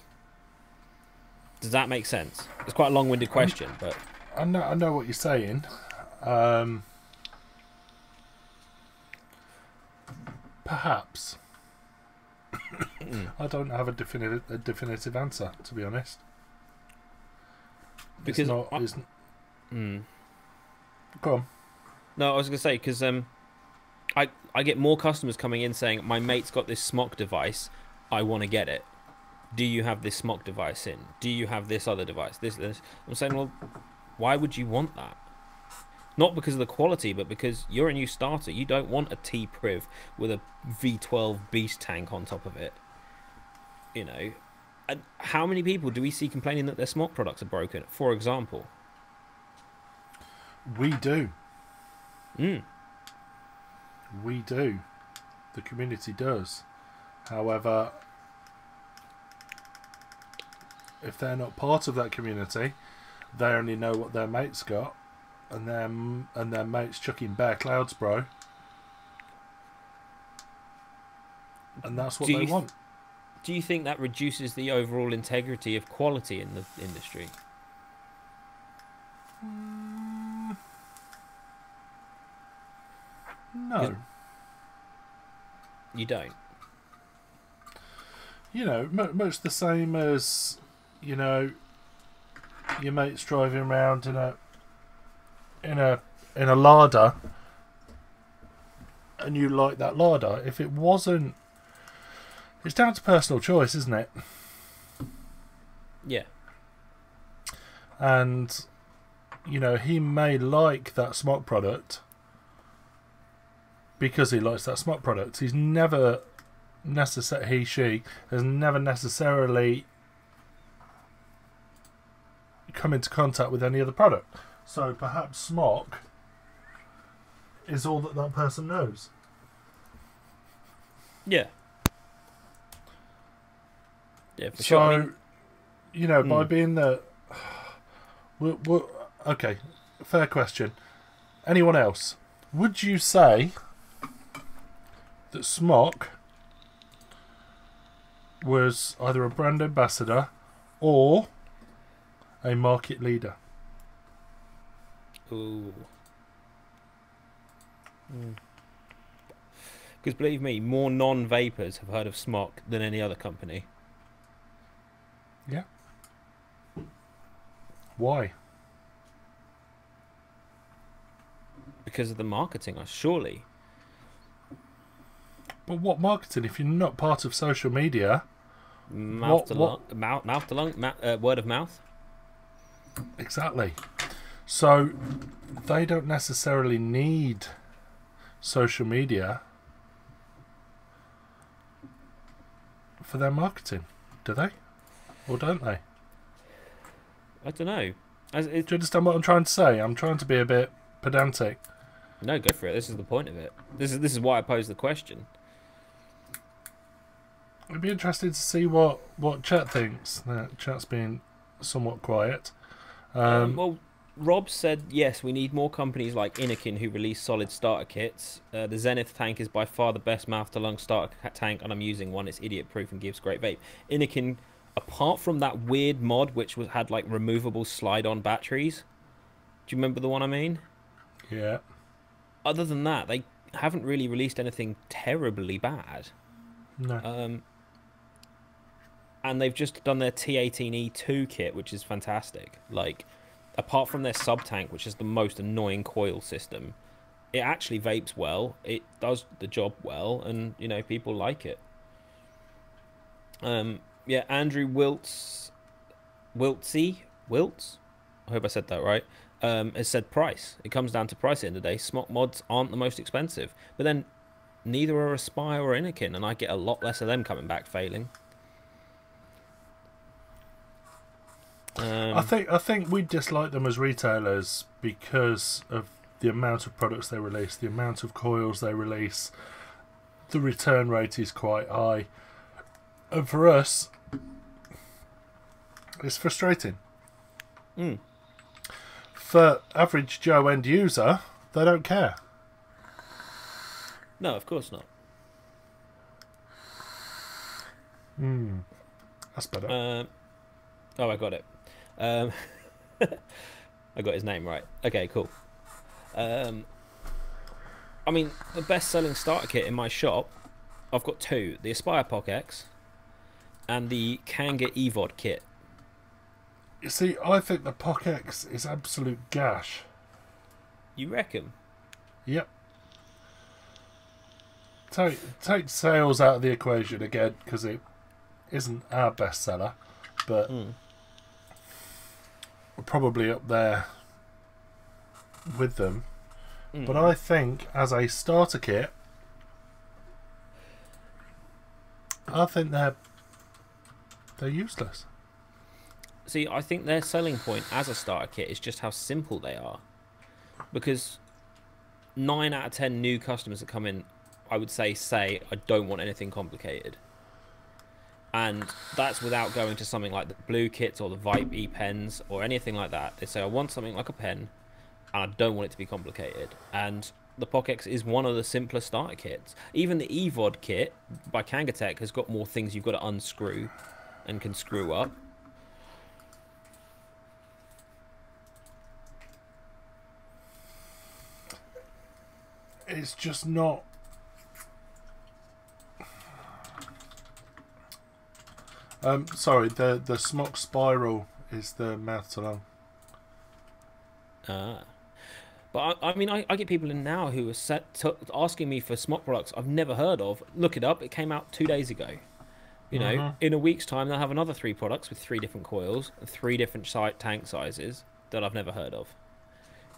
Does that make sense? It's quite a long-winded question, but I know what you're saying. Perhaps. I don't have a definitive answer, to be honest. Because Go on. No, I was going to say, because I get more customers coming in saying, my mate's got this Smock device, I want to get it. Do you have this Smock device in? Do you have this other device? This. I'm saying, well, why would you want that? Not because of the quality, but because you're a new starter. You don't want a T-Priv with a V12 beast tank on top of it. And how many people do we see complaining that their Smock products are broken, for example? We do. We do. The community does. However, if they're not part of that community, they only know what their mates got, and their mates chucking bare clouds, bro. And that's what they want. Do you think that reduces the overall integrity of quality in the industry? No. You don't. You know, much the same as, you know, your mates driving around in a larder, and you like that larder. If it wasn't, it's down to personal choice, isn't it? Yeah. And you know, he may like that smock product because he likes that smock product. He's never she has never necessarily come into contact with any other product. So perhaps smock is all that that person knows. Yeah. Yeah, for So, sure. I mean, you know, by being the... okay, fair question. Anyone else? Would you say that smock was either a brand ambassador or a market leader? ooh. Because believe me, more non-vapers have heard of Smock than any other company. Yeah. Why? Because of the marketing, surely. But what marketing if you're not part of social media? Mouth to lung, word of mouth. Exactly. So they don't necessarily need social media for their marketing, do they? Or don't they? I don't know. Do you understand what I'm trying to say? I'm trying to be a bit pedantic. No, go for it. This is the point of it. This is why I posed the question. It'd be interesting to see what Chat thinks. Chat's been somewhat quiet. Well, Rob said, yes, we need more companies like Inikin who release solid starter kits. The Zenith tank is by far the best mouth-to-lung starter tank, and I'm using one. It's idiot-proof and gives great vape. Inikin, apart from that weird mod which had like removable slide-on batteries, do you remember the one I mean? Yeah. Other than that, they haven't really released anything terribly bad. No. And they've just done their T18E2 kit, which is fantastic. Like, apart from their sub-tank, which is the most annoying coil system, it actually vapes well, it does the job well, and, you know, people like it. Yeah, Andrew Wiltz, I hope I said that right, has said price. It comes down to price at the end of the day. Smock mods aren't the most expensive, but then neither are Aspire or Inikin, and I get a lot less of them coming back failing. I think we dislike them as retailers because of the amount of products they release, the amount of coils they release. The return rate is quite high, and for us, it's frustrating. For average Joe end user, they don't care. No, of course not. That's better. Oh, I got it. I got his name right. Okay, cool. I mean, the best-selling starter kit in my shop, I've got two: the Aspire POC X and the Kanga EVOD kit. You see, I think the POC X is absolute gash. You reckon? Yep. Take sales out of the equation again, because it isn't our bestseller, but we're probably up there with them. But I think as a starter kit, I think they're useless. See, I think their selling point as a starter kit is just how simple they are. Because 9 out of 10 new customers that come in, I would say, I don't want anything complicated. And that's without going to something like the blue kits or the Vape e-pens or anything like that. They say, I want something like a pen, and I don't want it to be complicated. And the POC X is one of the simpler starter kits. Even the EVOD kit by Kangatech has got more things you've got to unscrew and can screw up. it's just not. Sorry, the smock spiral is the mouth to lung. But I mean, I get people in now who are asking me for smock products I've never heard of. Look it up. It came out 2 days ago. You know, in a week's time, they'll have another 3 products with 3 different coils, and 3 different tank sizes that I've never heard of.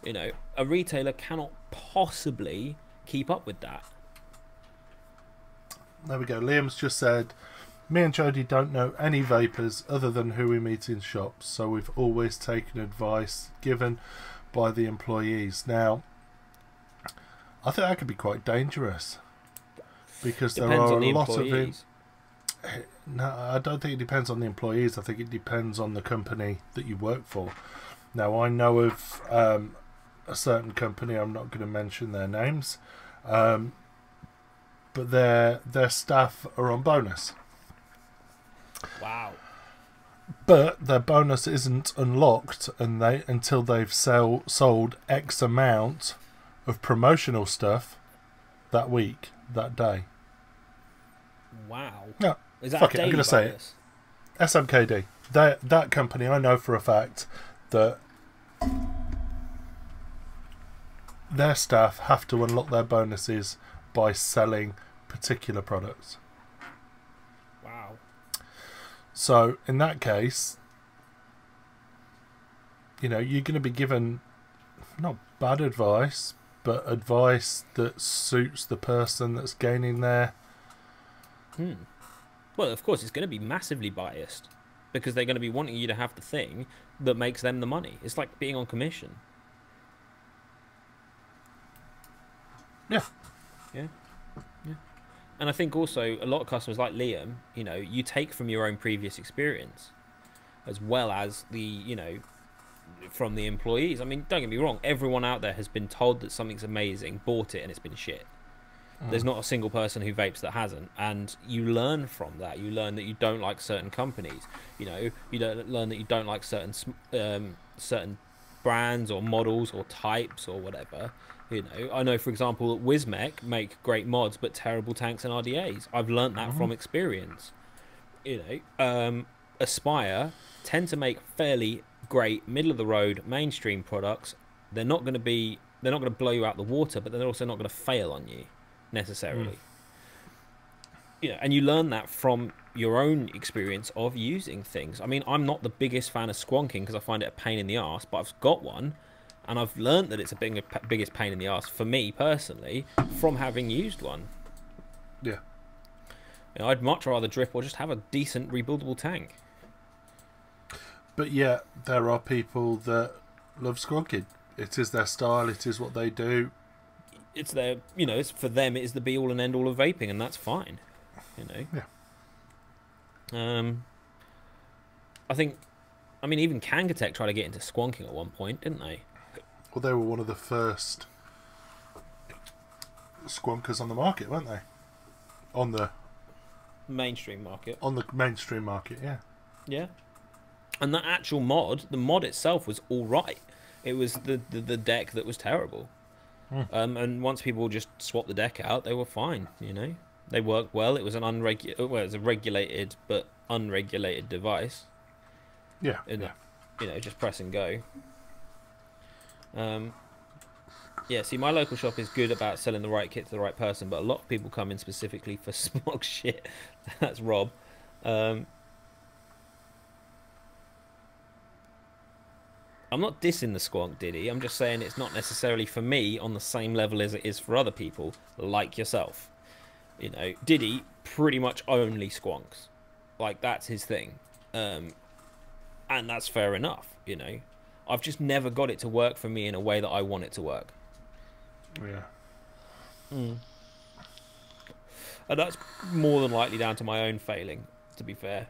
You know, a retailer cannot possibly keep up with that. There we go. Liam's just said, me and Jodie don't know any vapors other than who we meet in shops, so we've always taken advice given by the employees. Now, I think that could be quite dangerous because there are a lot of it. No, I don't think it depends on the employees. I think it depends on the company that you work for. Now, I know of a certain company. I'm not going to mention their names, but their staff are on bonus. Wow. But their bonus isn't unlocked until they've sold X amount of promotional stuff that week, that day. Wow. No, is that fuck it, I'm going to say it. SMKD. That company, I know for a fact that their staff have to unlock their bonuses by selling particular products. Wow. So in that case, you know, you're going to be given not bad advice, but advice that suits the person that's gaining their... Well, of course, it's going to be massively biased because they're going to be wanting you to have the thing that makes them the money. It's like being on commission. Yeah. Yeah. Yeah. And I think also a lot of customers like Liam, you know, you take from your own previous experience as well as the, you know, from the employees. I mean, don't get me wrong, everyone out there has been told that something's amazing, bought it, and it's been shit. There's not a single person who vapes that hasn't, and you learn from that. You learn that you don't like certain companies. You know, you don't learn that you don't like certain brands or models or types or whatever. You know, I know, for example, that Wismec make great mods but terrible tanks and RDAs. I've learnt that from experience. You know, Aspire tend to make fairly great middle of the road mainstream products. They're not going to blow you out the water, but they're also not going to fail on you necessarily. You know, and you learn that from your own experience of using things. I mean, I'm not the biggest fan of squonking because I find it a pain in the arse, but I've got one, and I've learned that it's a biggest pain in the arse for me personally from having used one. Yeah. You know, I'd much rather drip or just have a decent rebuildable tank. But yet, there are people that love squonking. It is their style. It is what they do. It's their, you know, it's for them. It is the be all and end all of vaping, and that's fine. You know. Yeah. I think, I mean, even Kangatech tried to get into squonking at one point, didn't they? Well, they were one of the first squonkers on the market, weren't they? On the mainstream market. On the mainstream market, yeah. Yeah. And that actual mod, the mod itself was all right. It was the deck that was terrible. And once people just swapped the deck out, they were fine. You know, they worked well. It was an it was a regulated but unregulated device. Yeah. You know, just press and go. Yeah. See, my local shop is good about selling the right kit to the right person, but a lot of people come in specifically for smog shit. That's Rob. I'm not dissing the squonk, Diddy. I'm just saying it's not necessarily for me on the same level as it is for other people, like yourself. You know, Diddy pretty much only squonks. Like, that's his thing. And that's fair enough, you know. I've just never got it to work for me in a way that I want it to work. Yeah. And that's more than likely down to my own failing, to be fair.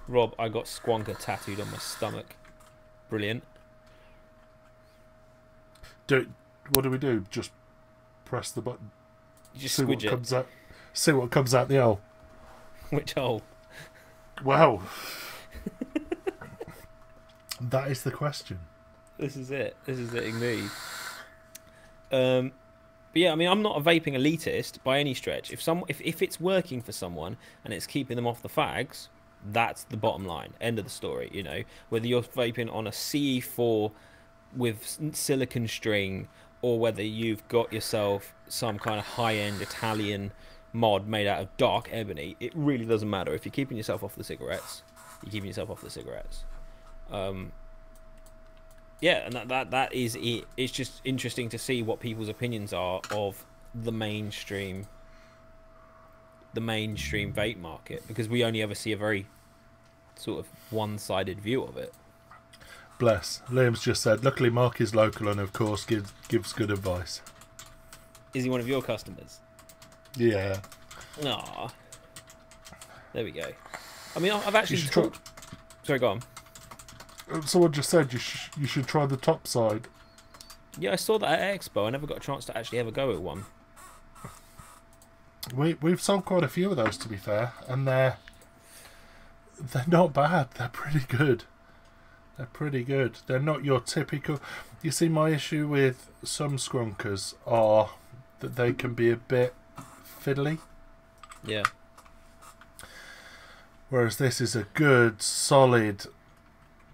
Rob, I got squonker tattooed on my stomach. Brilliant. What do we do? Just press the button. You just squidge it. Comes out. See what comes out the hole. Which hole? Wow. That is the question. This is it. This is it indeed. But yeah, I mean, I'm not a vaping elitist by any stretch. If it's working for someone and it's keeping them off the fags, that's the bottom line. End of the story. You know, whether you're vaping on a CE4 with silicon string, or whether you've got yourself some kind of high-end Italian mod made out of dark ebony, it really doesn't matter. If you're keeping yourself off the cigarettes, you're keeping yourself off the cigarettes. Yeah, and that is it. It's just interesting to see what people's opinions are of the mainstream vape market, because we only ever see a very sort of one-sided view of it. Bless. Liam's just said, luckily Mark is local and of course gives good advice. Is he one of your customers? Yeah. Aw. There we go. I mean, I've actually... Sorry, go on. Someone just said you should try the top side. Yeah, I saw that at Expo. I never got a chance to actually ever go with one. We've sold quite a few of those, to be fair, and they're not bad. They're pretty good. They're pretty good. They're not your typical... You see, my issue with some skrunkers are that they can be a bit fiddly. Yeah. Whereas this is a good, solid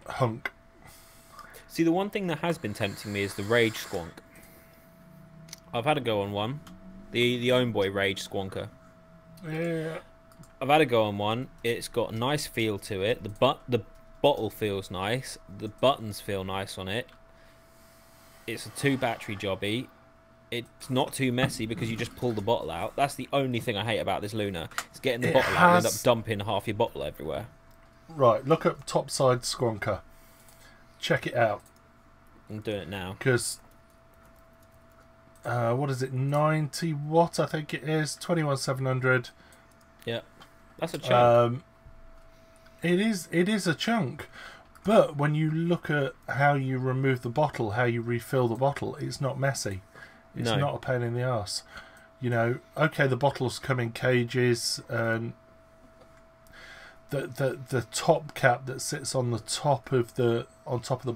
hunk. See, the one thing that has been tempting me is the Rage Squonk. I've had a go on one. The Own Boy Rage Squonker. Yeah. I've had a go on one. It's got a nice feel to it. The bottle feels nice. The buttons feel nice on it. It's a 2-battery jobby. It's not too messy because you just pull the bottle out. That's the only thing I hate about this Luna. It's getting the bottle out. You end up dumping half your bottle everywhere. Right, look at Topside Squonker. Check it out. I'm doing it now. Because, what is it, 90 watt I think it is, 21700. Yeah, that's a chunk. It is a chunk, but when you look at how you remove the bottle, how you refill the bottle, it's not messy. It's not a pain in the arse. You know, okay, the bottles come in cages, and the top cap that sits on the top of the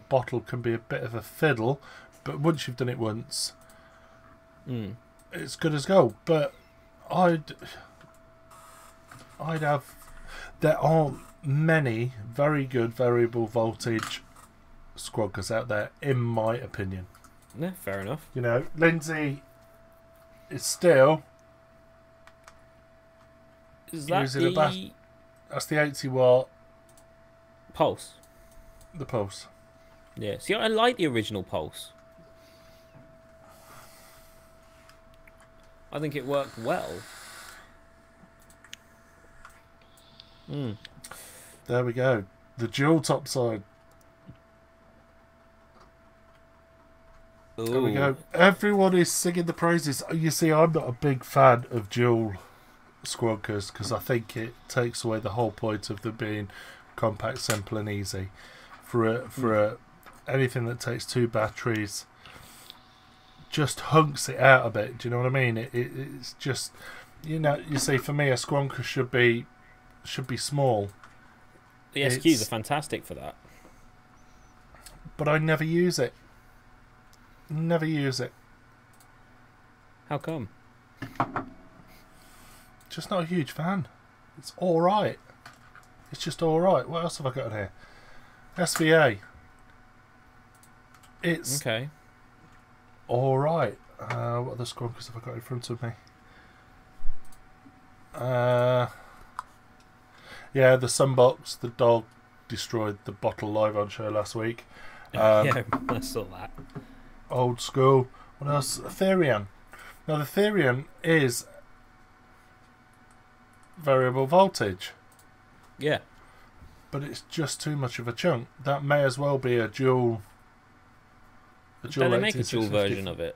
bottle can be a bit of a fiddle, but once you've done it once, it's good as gold. But I'd have... There aren't many very good variable voltage squonkers out there, in my opinion. Yeah, fair enough. You know, Lindsay is still using that's the 80 watt Pulse? The Pulse. Yeah. See, I like the original Pulse. I think it worked well. There we go. The dual top side. Ooh. There we go. Everyone is singing the praises. You see, I'm not a big fan of dual squonkers because I think it takes away the whole point of them being compact, simple, and easy. For anything that takes 2 batteries, just hunks it out a bit. Do you know what I mean? It's just, you know, you see, for me, a squonker should be small. The SQs are fantastic for that. But I never use it. Never use it. How come? Just not a huge fan. It's alright. It's just alright. What else have I got in here? SVA. It's okay. Alright. What other squonkers have I got in front of me? Yeah, the Sunbox, the dog destroyed the bottle live on show last week. Yeah, I saw that. Old school. What else? Therion. Now the Therion is variable voltage. Yeah. But it's just too much of a chunk. That may as well be a dual. Don't they make a dual version of it?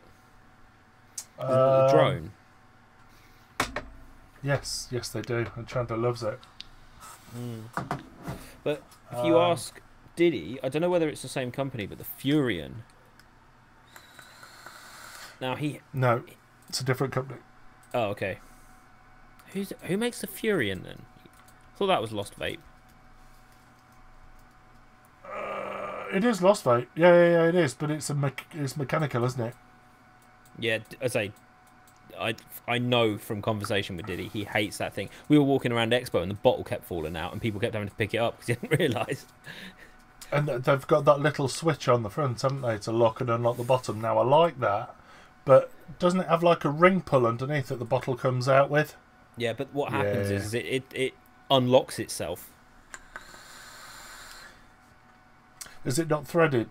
The drone. Yes, they do, and Chandler loves it. But if you ask Diddy, I don't know whether it's the same company, but the Furion. Now No, it's a different company. Oh, okay. Who makes the Furion then? I thought that was Lost Vape. It is lost vape. Yeah, it is. But it's it's mechanical, isn't it? Yeah, as I know from conversation with Diddy, he hates that thing. We were walking around Expo and the bottle kept falling out, and people kept having to pick it up because they didn't realise. And they've got that little switch on the front, haven't they, to lock and unlock the bottom. Now, I like that, but doesn't it have like a ring pull underneath that the bottle comes out with? Yeah, but what happens is it unlocks itself. Is it not threaded?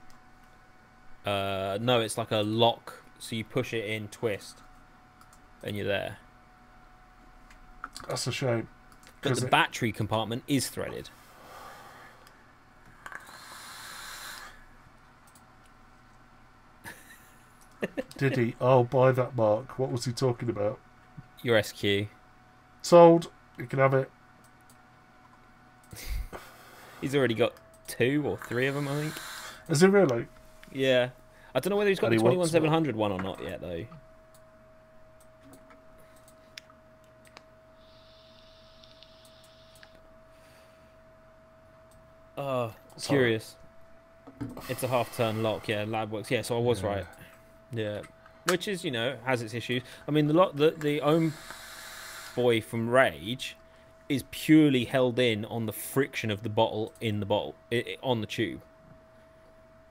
No, it's like a lock, so you push it in, twist, and you're there. That's a shame. But the battery compartment is threaded. Did he? Oh, buy that, Mark. What was he talking about? Your SQ. Sold. You can have it. He's already got 2 or 3 of them, I think. Is he really? Yeah. I don't know whether he's got the 21700 one or not yet, though. Oh, curious. It's a half-turn lock, yeah. Lab works, yeah. So I was right, yeah. Which is, you know, has its issues. I mean, the own boy from Rage is purely held in on the friction of the bottle in the bottle on the tube.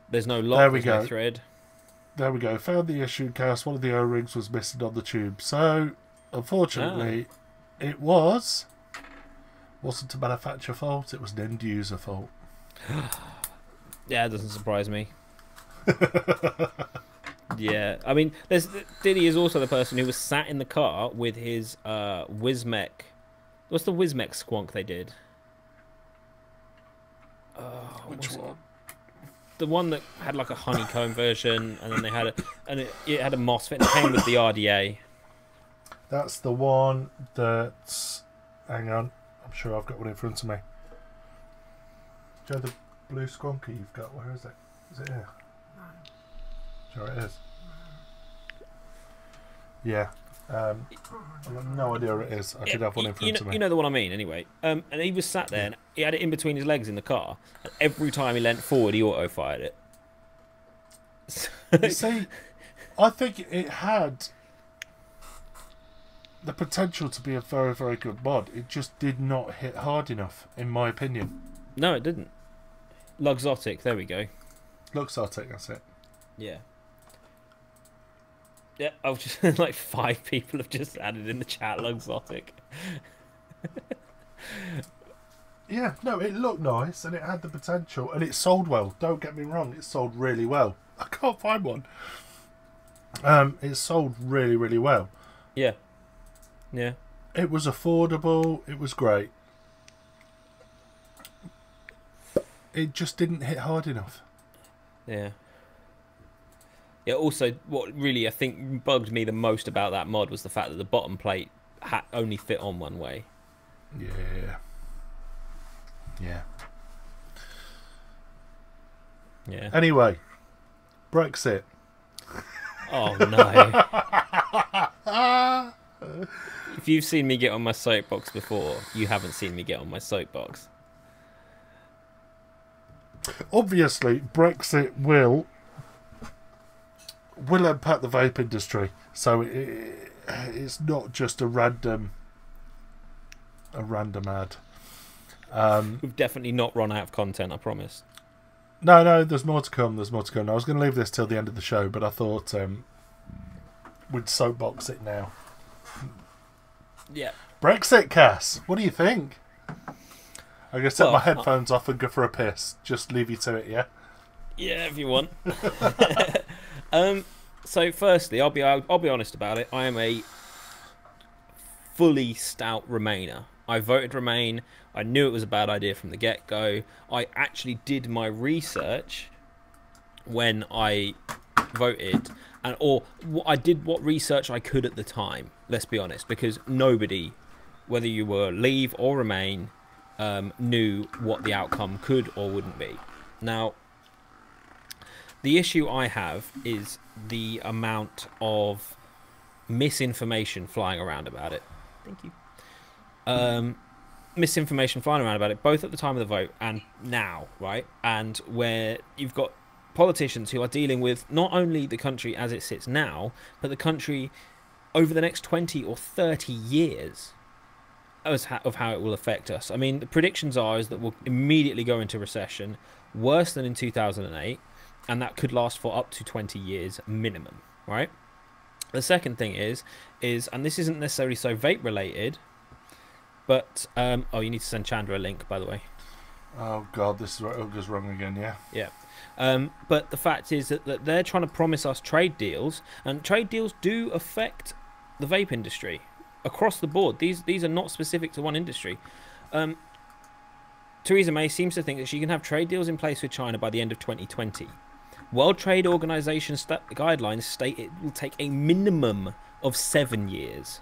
There's no lock. There's no thread. There we go. Found the issue, Cas. One of the O-rings was missing on the tube. So, unfortunately, it wasn't a manufacturer fault. It was an end user fault. Yeah, it doesn't surprise me. Yeah, I mean, Diddy is also the person who was sat in the car with his Wismec. What's the Wismec squonk they did? Which one? The one that had like a honeycomb version, and then they had it had a MOSFET, and it came with the RDA. That's the one that. Hang on, I'm sure I've got one in front of me. Do you know the blue squonker you've got? Where is it? Is it here? No. Sure it is. Yeah. I've no idea where it is. I could have one in front of me. You know the one I mean, anyway. And he was sat there, and he had it in between his legs in the car. And every time he leant forward, he auto-fired it. You see, I think it had the potential to be a very, very good mod. It just did not hit hard enough, in my opinion. No, it didn't. Luxotic, there we go. Luxotic, that's it. Yeah. Yeah, I've just like 5 people have just added in the chat Luxotic. Yeah, no, it looked nice and it had the potential and it sold well. Don't get me wrong, it sold really well. I can't find one. It sold really, really well. Yeah. Yeah. It was affordable. It was great. It just didn't hit hard enough. Yeah. Yeah, also, what really I think bugged me the most about that mod was the fact that the bottom plate only fit on one way. Yeah. Yeah. Yeah. Anyway, Brexit. Oh, no. If you've seen me get on my soapbox before, you haven't seen me get on my soapbox. Obviously, Brexit will impact the vape industry, so it's not just a random ad. We've definitely not run out of content, I promise. No, there's more to come. I was going to leave this till the end of the show, but I thought we'd soapbox it now. Yeah. Brexit, Cas. What do you think? I'm going to set my headphones off and go for a piss. Just leave you to it, yeah? Yeah, if you want. So firstly, I'll be honest about it. I am a fully stout Remainer. I voted Remain. I knew it was a bad idea from the get-go. I actually did my research when I voted, or I did what research I could at the time. Let's be honest, because nobody, whether you were Leave or Remain, knew what the outcome could or wouldn't be. Now, the issue I have is the amount of misinformation flying around about it. Thank you. misinformation flying around about it, both at the time of the vote and now, right? And where you've got politicians who are dealing with not only the country as it sits now, but the country over the next 20 or 30 years of how it will affect us. I mean, the predictions are is that we'll immediately go into recession, worse than in 2008, and that could last for up to 20 years minimum, right? The second thing is, and this isn't necessarily so vape related, but oh, you need to send Chandler a link, by the way. Oh god, this is where it goes wrong again. Yeah. But the fact is that they're trying to promise us trade deals, and trade deals do affect the vape industry across the board. These are not specific to one industry. Theresa May seems to think that she can have trade deals in place with China by the end of 2020. World Trade Organization guidelines state it will take a minimum of 7 years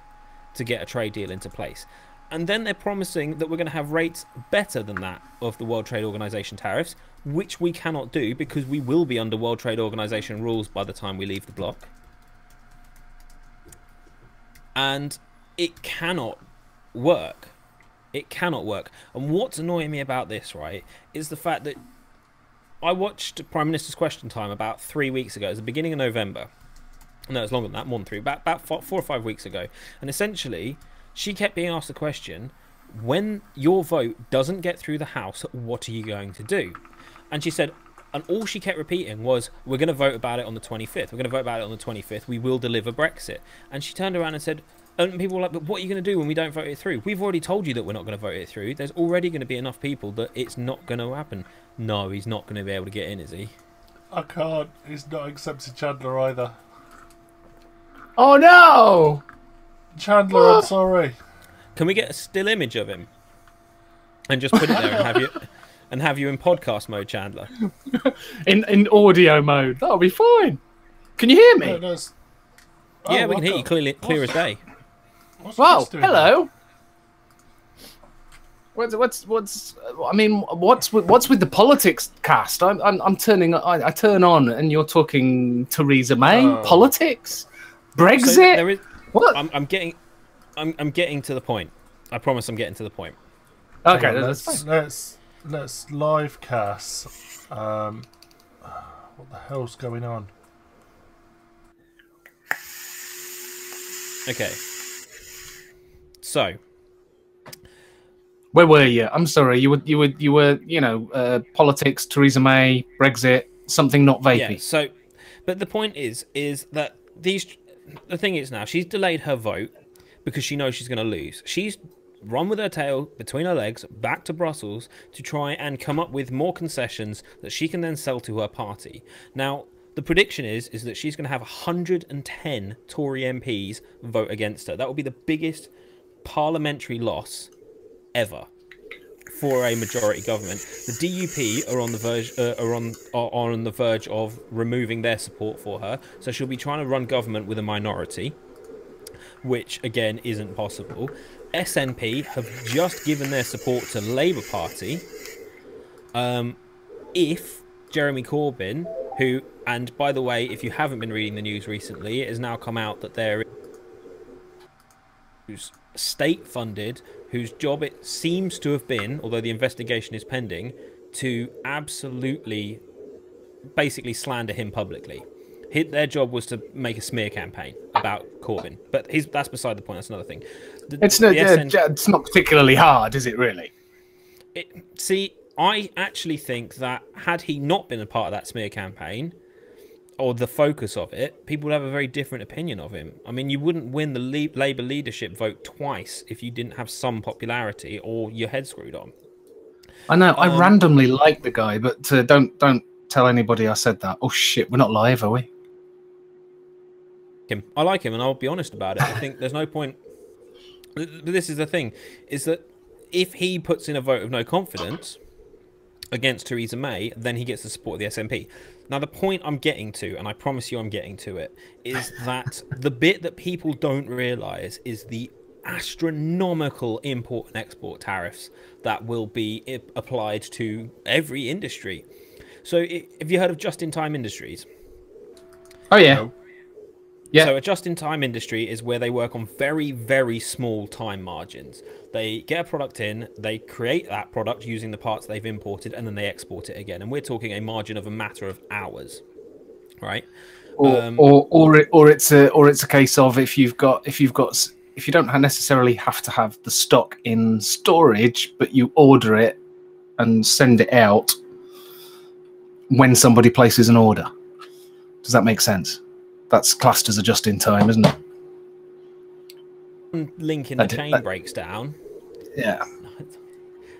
to get a trade deal into place. And then they're promising that we're going to have rates better than that of the World Trade Organization tariffs, which we cannot do because we will be under World Trade Organization rules by the time we leave the bloc. And it cannot work. It cannot work. And what's annoying me about this, right, is the fact that I watched Prime Minister's Question Time about 3 weeks ago. It was the beginning of November. No, it's longer than that, more than 3. About 4 or 5 weeks ago. And essentially, she kept being asked the question, when your vote doesn't get through the House, what are you going to do? And she said, and all she kept repeating was, we're going to vote about it on the 25th. We're going to vote about it on the 25th. We will deliver Brexit. And she turned around and said, and people were like, but what are you going to do when we don't vote it through? We've already told you that we're not going to vote it through. There's already going to be enough people that it's not going to happen. No, he's not going to be able to get in, is he? I can't. He's not accepted Chandler either. Oh no! Chandler, What? I'm sorry. Can we get a still image of him and just put it there and have you in podcast mode, Chandler? In audio mode, that'll be fine. Can you hear me? No, Yeah, we can hear you clear as day. Wow, hello. What's I mean, what's with the politics cast? I'm turning. I turn on, and you're talking Theresa May politics, Brexit. So there is, what? I'm getting to the point. I promise I'm getting to the point. Okay, let's live Cas. What the hell's going on? Okay. So, where were you? I'm sorry. You were. Politics, Theresa May, Brexit, something not vapey. yeah. So, but the point is that the thing is now she's delayed her vote because she knows she's going to lose. She's run with her tail between her legs back to Brussels to try and come up with more concessions that she can then sell to her party. Now, the prediction is that she's going to have 110 Tory MPs vote against her. That will be the biggest parliamentary loss ever for a majority government. The DUP are on the verge of removing their support for her, so she'll be trying to run government with a minority, which again isn't possible. SNP have just given their support to Labour Party. If Jeremy Corbyn, who, and by the way, if you haven't been reading the news recently, it has now come out that there is state-funded, whose job it seems to have been, although the investigation is pending, to absolutely basically slander him publicly. Their job was to make a smear campaign about Corbyn, but that's beside the point. That's another thing. It's not particularly hard, is it really? See, I actually think that had he not been a part of that smear campaign, or the focus of it, people would have a very different opinion of him. I mean, you wouldn't win the Labour leadership vote twice if you didn't have some popularity or your head screwed on. I know. I randomly like the guy, but don't tell anybody I said that. Oh shit, we're not live, are we? I like him, and I'll be honest about it. I think there's no point. But this is the thing: is that if he puts in a vote of no confidence against Theresa May, then he gets the support of the SNP. Now, the point I'm getting to, and I promise you I'm getting to it, is that the bit that people don't realise is the astronomical import and export tariffs that will be applied to every industry. So, have you heard of just-in-time industries? Oh, yeah. Yeah. So a just-in-time industry is where they work on very, very small time margins. They get a product in, they create that product using the parts they've imported, and then they export it again. And we're talking a margin of a matter of hours, right? Or it's a case of if you don't necessarily have to have the stock in storage, but you order it and send it out when somebody places an order. Does that make sense? That's classed as a just-in-time, isn't it? One link in the chain breaks down. Yeah.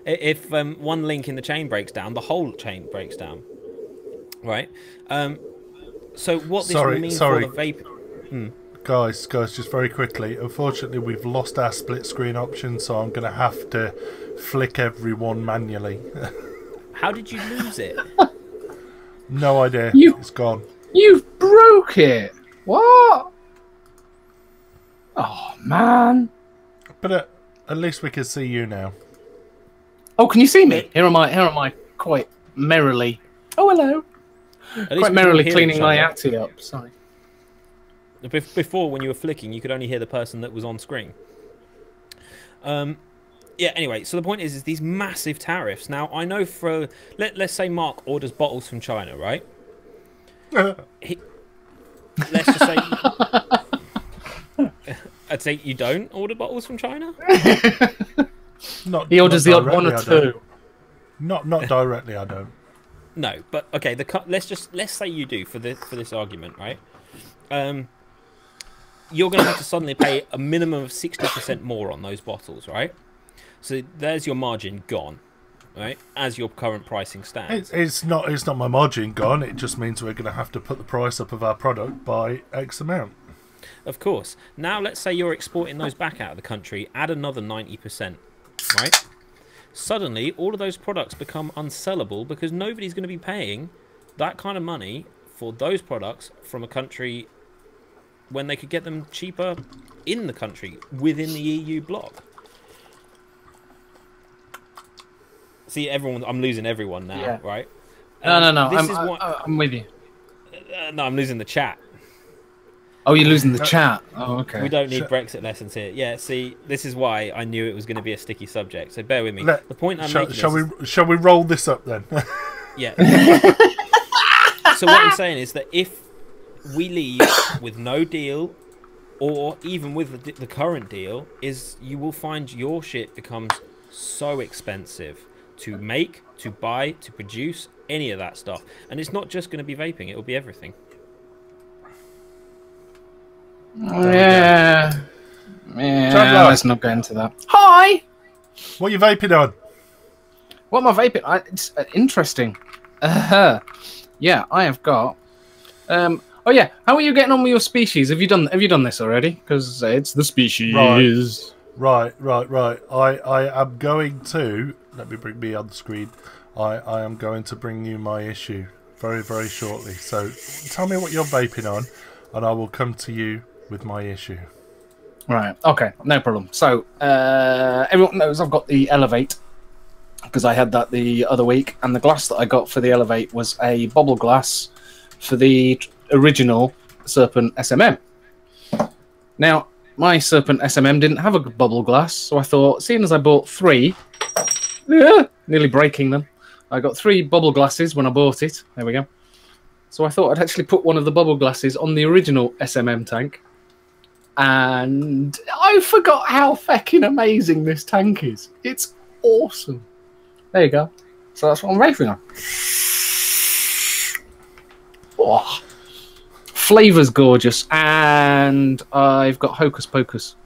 If one link in the chain breaks down, the whole chain breaks down, right? So what this will mean for the vape... Guys, just very quickly. Unfortunately, we've lost our split screen option, so I'm going to have to flick everyone manually. How did you lose it? No idea. It's gone. You broke it. What? Oh, man. But at least we can see you now. Oh, can you see me? Here am I quite merrily... Oh, hello. Quite merrily cleaning my atty up. Sorry. Before, when you were flicking, you could only hear the person that was on screen. Yeah, anyway, so the point is these massive tariffs. Now, I know for... Let's say Mark orders bottles from China, right? Let's just say... I'd say you don't order bottles from China? He orders the odd one or two. Not directly, I don't. No, but okay. Let's say you do for this argument, right? You're going to have to suddenly pay a minimum of 60% more on those bottles, right? So there's your margin gone, right? As your current pricing stands. It's not my margin gone. It just means we're going to have to put the price up of our product by X amount. Of course. Now let's say you're exporting those back out of the country. Add another 90%, right? Suddenly, all of those products become unsellable because nobody's going to be paying that kind of money for those products from a country when they could get them cheaper in the country within the EU bloc. See, everyone, I'm losing everyone now, yeah. Right? No. I'm with you. No, I'm losing the chat. Oh, you're losing the chat. Oh, okay. We don't need Brexit lessons here. Yeah, see, this is why I knew it was going to be a sticky subject. So bear with me. The point I'm making shall we roll this up then? Yeah. So what I'm saying is that if we leave with no deal, or even with the current deal, is you will find your shit becomes so expensive to make, to buy, to produce, any of that stuff. And it's not just going to be vaping, it will be everything. Yeah, let's not go into that. Hi! What are you vaping on? What am I vaping? It's interesting. Yeah, I have got... oh yeah, how are you getting on with your species? Have you done this already? Because it's the species. Right. I am going to... Let me bring me on the screen. I am going to bring you my issue very, very shortly. So tell me what you're vaping on, and I will come to you with my issue. Right, okay, no problem. So, everyone knows I've got the Elevate, because I had that the other week, and the glass that I got for the Elevate was a bubble glass for the original Serpent SMM. Now, my Serpent SMM didn't have a bubble glass, so I thought, seeing as I bought 3, nearly breaking them, I got 3 bubble glasses when I bought it. There we go. So I thought I'd actually put one of the bubble glasses on the original SMM tank. And I forgot how fucking amazing this tank is. It's awesome. There you go. So that's what I'm vaping on. Oh. Flavour's gorgeous. And I've got Hocus Pocus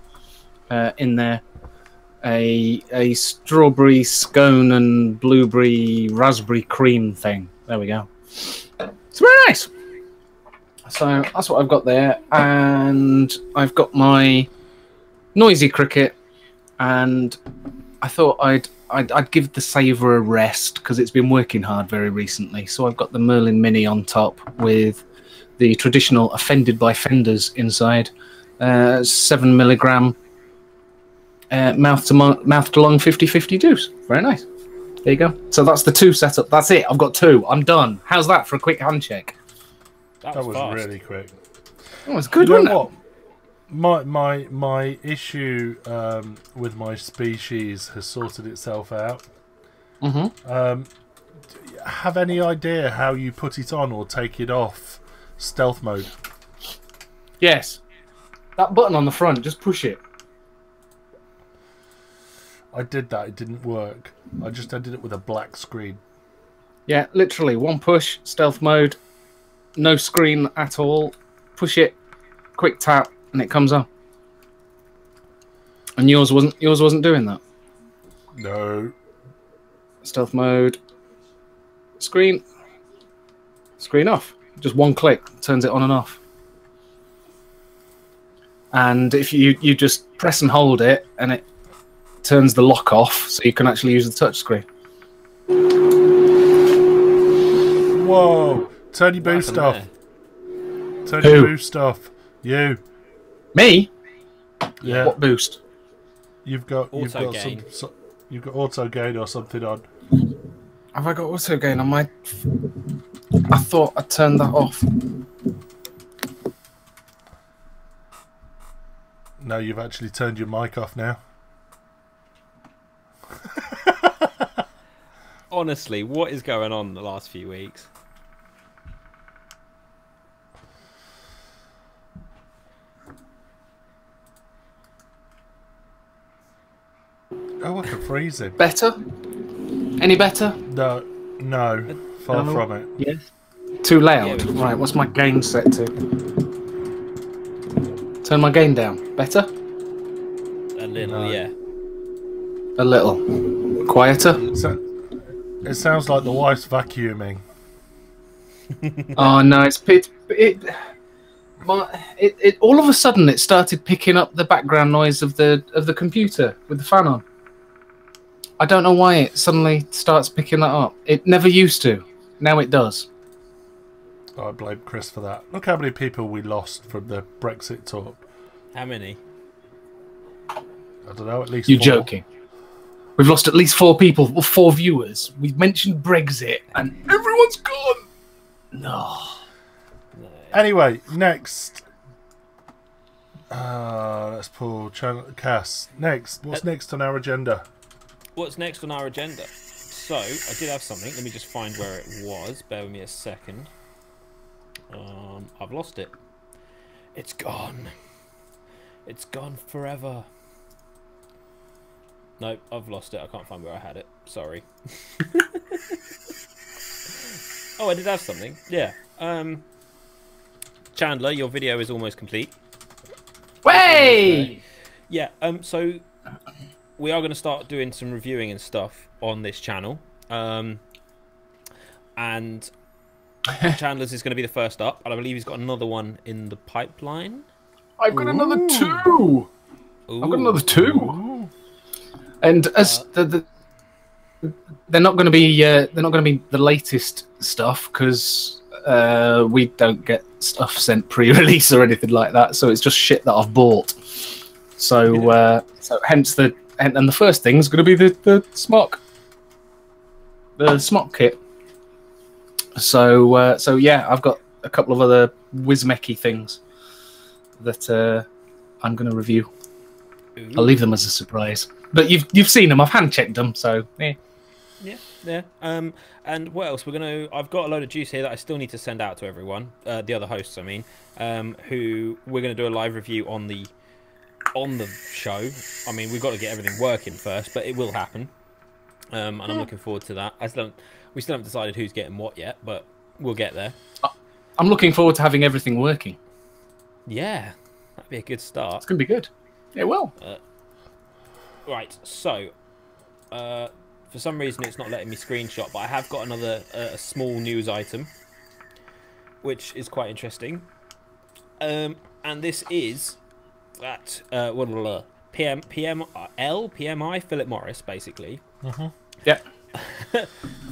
in there. A strawberry scone and blueberry raspberry cream thing. There we go. It's very nice. So that's what I've got there, and I've got my Noisy Cricket, and I thought I'd give the Saver a rest because it's been working hard very recently. So I've got the Merlin Mini on top with the traditional Offended by Fenders inside, 7 milligram mouth to lung 50/50 juice. Very nice. There you go. So that's the 2 setup. That's it. I've got 2. I'm done. How's that for a quick handshake? That was really quick. Oh, it's good, You wasn't know it? what? My issue with my species has sorted itself out. Mm-hmm. Have any idea how you put it on or take it off stealth mode? Yes. That button on the front, just push it. I did that. It didn't work. I just ended it with a black screen. Yeah, literally one push, stealth mode, no screen at all. Push it, quick tap, and it comes on. And yours wasn't doing that. No. Stealth mode, screen off. Just one click turns it on and off. And if you just press and hold it, and it turns the lock off, so you can actually use the touch screen. Whoa! Turn your boost off. Turn your boost off. You. Me? Yeah. What boost? You've got Auto gain. You've got auto gain or something on. Have I got auto gain on my? I thought I turned that off. No, you've actually turned your mic off now. Honestly, what is going on the last few weeks? Oh, I can freeze him. Better? Any better? No, far No. from it. Yes. Too loud. Yeah, Right, what's my gain set to? Turn my gain down. Better? A little, No. yeah. A little. Quieter? It sounds like the wife's vacuuming. Oh no, it all of a sudden it started picking up the background noise of the computer with the fan on. I don't know why it suddenly starts picking that up. It never used to. Now it does. I blame Chris for that. Look how many people we lost from the Brexit talk. How many? I don't know, at least You're 4. joking. We've lost at least 4 people, or 4 viewers. We've mentioned Brexit, and everyone's gone. No. Anyway, next. Let's pull Chandler and Cas. Next. What's next on our agenda? What's next on our agenda? So, I did have something. Let me just find where it was. Bear with me a second. I've lost it. It's gone. It's gone forever. Nope, I've lost it. I can't find where I had it. Sorry. Oh, I did have something. Yeah. Chandler, your video is almost complete. Way! Yeah. So we are going to start doing some reviewing and stuff on this channel. And Chandler's is going to be the first up, and I believe he's got another one in the pipeline. I've got another 2. I've got another 2. Ooh. And as they're not going to be the latest stuff because we don't get stuff sent pre-release or anything like that. So it's just shit that I've bought. So hence the first thing is going to be the smock kit. So yeah, I've got a couple of other Wizmecky things that I'm going to review. Ooh. I'll leave them as a surprise. But you've seen them. I've hand checked them. So yeah. Yeah. And what else? I've got a load of juice here that I still need to send out to everyone. The other hosts, I mean, who we're gonna do a live review on the show. I mean, we've got to get everything working first, but it will happen. And I'm looking forward to that. We still haven't decided who's getting what yet, but we'll get there. I'm looking forward to having everything working. Yeah, that'd be a good start. It's gonna be good. It will. Right, so for some reason it's not letting me screenshot, but I have got another a small news item, which is quite interesting. And this is that PMI Philip Morris, basically. Yeah.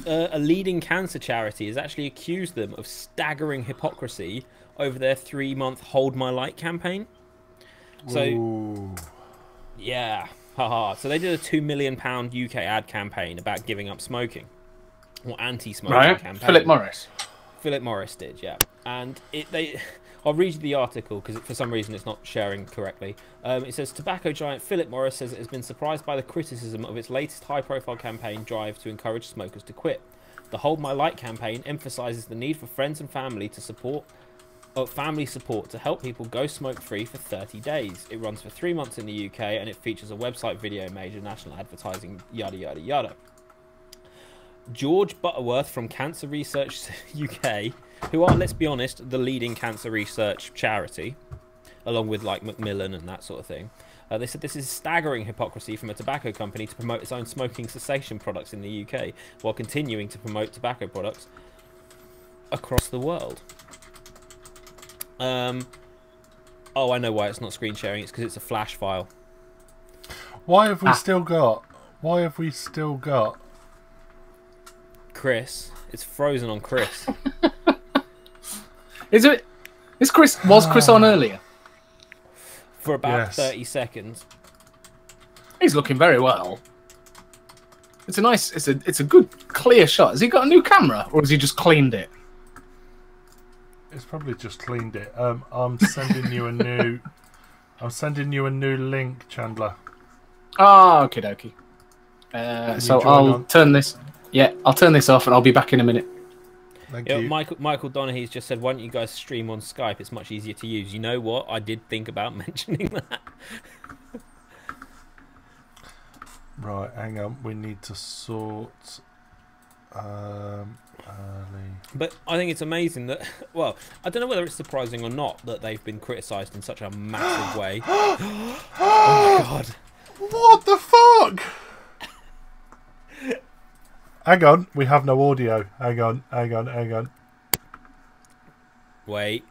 A leading cancer charity has actually accused them of staggering hypocrisy over their 3-month Hold My Light campaign. So, Ooh. yeah, haha. So they did a £2 million UK ad campaign about giving up smoking, or anti-smoking campaign. Philip Morris. Philip Morris did, yeah. And I'll read you the article because for some reason it's not sharing correctly. It says tobacco giant Philip Morris says it has been surprised by the criticism of its latest high-profile campaign drive to encourage smokers to quit. The Hold My Light campaign emphasises the need for friends and family to support to help people go smoke-free for 30 days. It runs for 3 months in the UK and it features a website, video, major national advertising, yada yada yada. George Butterworth from Cancer Research UK, who are, let's be honest, the leading cancer research charity, along with like Macmillan and that sort of thing. They said this is staggering hypocrisy from a tobacco company to promote its own smoking cessation products in the UK while continuing to promote tobacco products across the world. Oh, I know why it's not screen sharing. It's because it's a flash file. Why have we still got? Why have we still got? Chris, it's frozen on Chris. Is it? Is Chris? Was Chris on earlier? For about Yes. 30 seconds. He's looking very well. It's a nice. It's a good clear shot. Has he got a new camera, or has he just cleaned it? It's probably just cleaned it. I'm sending you a new. I'm sending you a new link, Chandler. Ah, okie dokie. So join I'll on? turn this. Yeah, I'll turn this off, and I'll be back in a minute. Thank Yeah, you. Michael Donaghy's just said, why don't you guys stream on Skype? It's much easier to use. You know what? I did think about mentioning that. Right, hang on. We need to sort. Early. But I think it's amazing that, well, I don't know whether it's surprising or not that they've been criticised in such a massive way. Oh my god. What the fuck? Hang on, we have no audio. Hang on. Wait,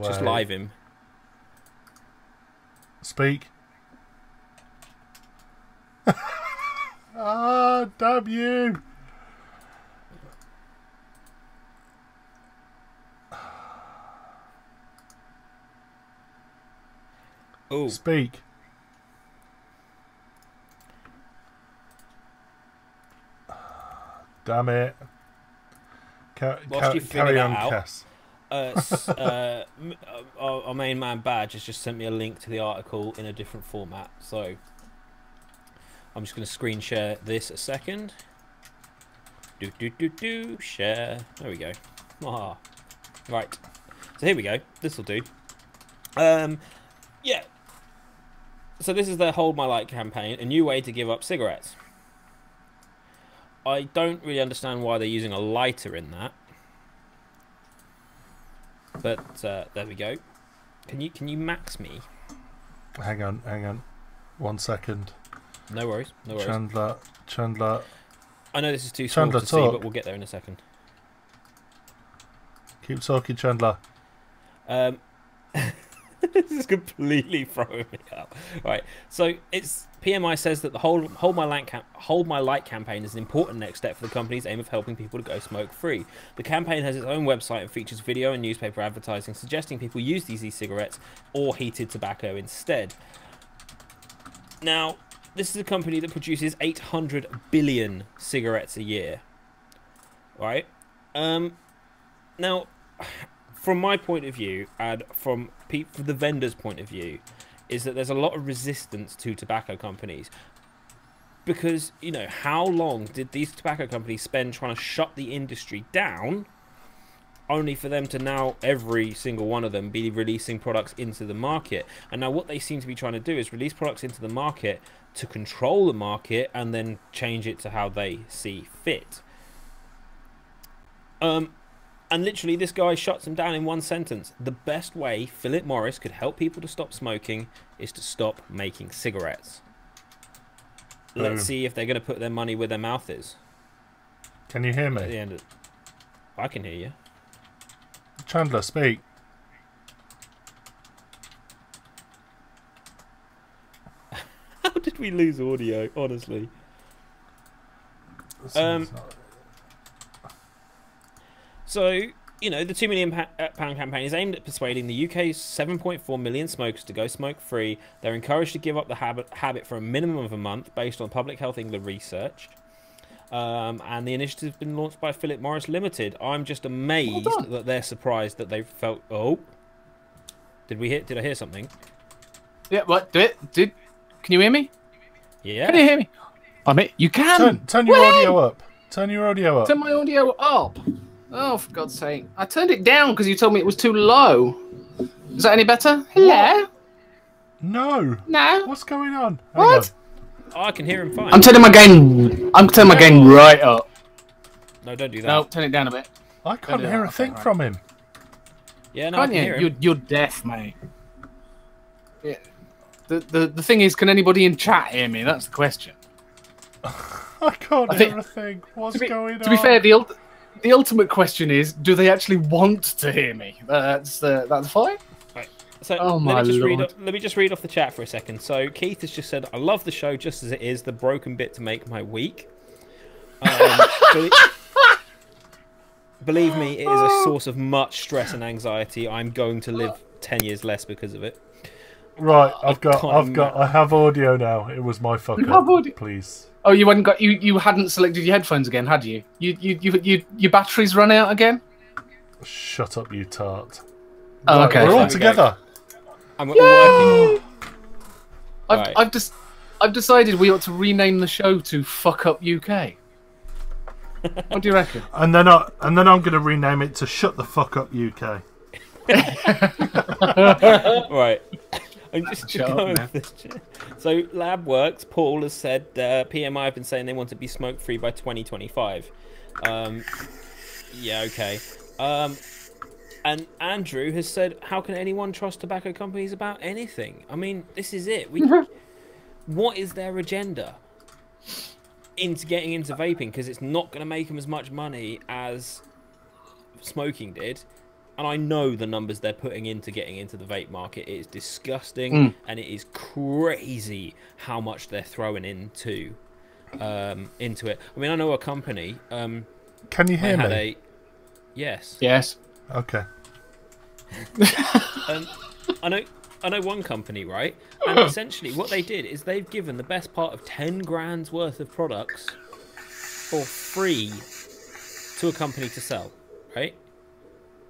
just live him. Speak. Ah, damn you. Oh, Speak. Damn it. Whilst you figure Carry that on, out, Cass. our main man Badge has just sent me a link to the article in a different format, so I'm just going to screen share this a second. Share. There we go. Ah, right. So here we go. This will do. Yeah. So this is their Hold My Light campaign, a new way to give up cigarettes. I don't really understand why they're using a lighter in that. But there we go. Can you max me? Hang on. 1 second. No worries. Chandler. I know this is too small Chandler, to see, talk. but we'll get there in a second. Keep talking, Chandler. This is completely throwing me up. Right, so it's PMI says that the Hold My Light campaign is an important next step for the company's aim of helping people to go smoke free. The campaign has its own website and features video and newspaper advertising suggesting people use these e-cigarettes or heated tobacco instead. Now, this is a company that produces 800 billion cigarettes a year, right? Now, from my point of view, and from the vendor's point of view, is that there's a lot of resistance to tobacco companies. Because, you know, how long did these tobacco companies spend trying to shut the industry down, only for them to now, every single one of them, be releasing products into the market? And now what they seem to be trying to do is release products into the market to control the market and then change it to how they see fit. And literally, this guy shuts them down in one sentence. The best way Philip Morris could help people to stop smoking is to stop making cigarettes. Let's see if they're going to put their money where their mouth is. Can you hear At the me? end of... I can hear you. Chandler, speak. How did we lose audio, honestly? So, you know, the £2 million campaign is aimed at persuading the UK's 7.4 million smokers to go smoke-free. They're encouraged to give up the habit for a minimum of a month based on Public Health England research. and the initiative's been launched by Philip Morris Limited. I'm just amazed that they're surprised that they felt. Oh, did I hear something? Yeah. What? Can you hear me? Yeah. Can you hear me? You can. Turn your audio up. Turn your audio up. Turn my audio up. Oh, for God's sake! I turned it down because you told me it was too low. Is that any better? Hello. No. No. What's going on? What? Oh, I can hear him fine. I'm turning my gain. I'm turning my gain right up. No, don't do that. No, turn it down a bit. I can't hear a thing from him. Yeah, no, I Can't can you? hear him. You're deaf, mate. Yeah. The thing is, can anybody in chat hear me? That's the question. I can't hear a thing. What's going on? To be fair, the ultimate question is, do they actually want to hear me? That's fine. Right. So Oh my Lord. let me just read off the chat for a second. So Keith has just said, "I love the show just as it is. The broken bit to make my week." Believe me, it is a source of much stress and anxiety. I'm going to live 10 years less because of it. Right, I have audio now. It was my fuck You up. have audio? Please. Oh, you hadn't got you hadn't selected your headphones again, had you? Your batteries run out again? Shut up, you tart. Oh, okay. We're all There we together. I'm working. Right. I've decided we ought to rename the show to Fuck Up UK. What do you reckon? And then I'm going to rename it to Shut the Fuck Up UK. Right. I'm just Shut up, going man. with this. So Lab Works, Paul has said PMI have been saying they want to be smoke free by 2025. Yeah, okay. And Andrew has said, how can anyone trust tobacco companies about anything? I mean, this is it. What is their agenda into getting into vaping? Because it's not going to make them as much money as smoking did. And I know the numbers they're putting into getting into the vape market. It is disgusting, and it is crazy how much they're throwing into it. I mean, I know a company. Can you hear me? Yes. Yes. Okay. I know one company, right? And essentially what they did is they've given the best part of 10 grand's worth of products for free to a company to sell, right?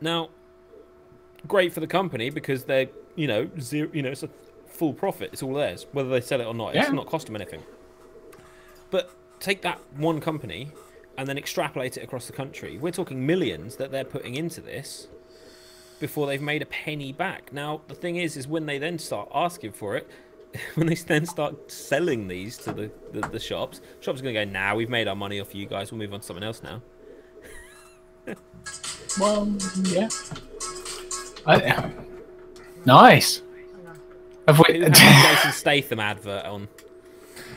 Now, great for the company because they're, zero, it's a full profit. It's all theirs, whether they sell it or not. It's not cost them anything. But take that one company and then extrapolate it across the country. We're talking millions that they're putting into this before they've made a penny back. Now, the thing is when they then start asking for it, when they then start selling these to the shops are going to go, nah, we've made our money off you guys. We'll move on to something else now. Well, yeah. Nice. Have we... It had a Jason Statham advert on.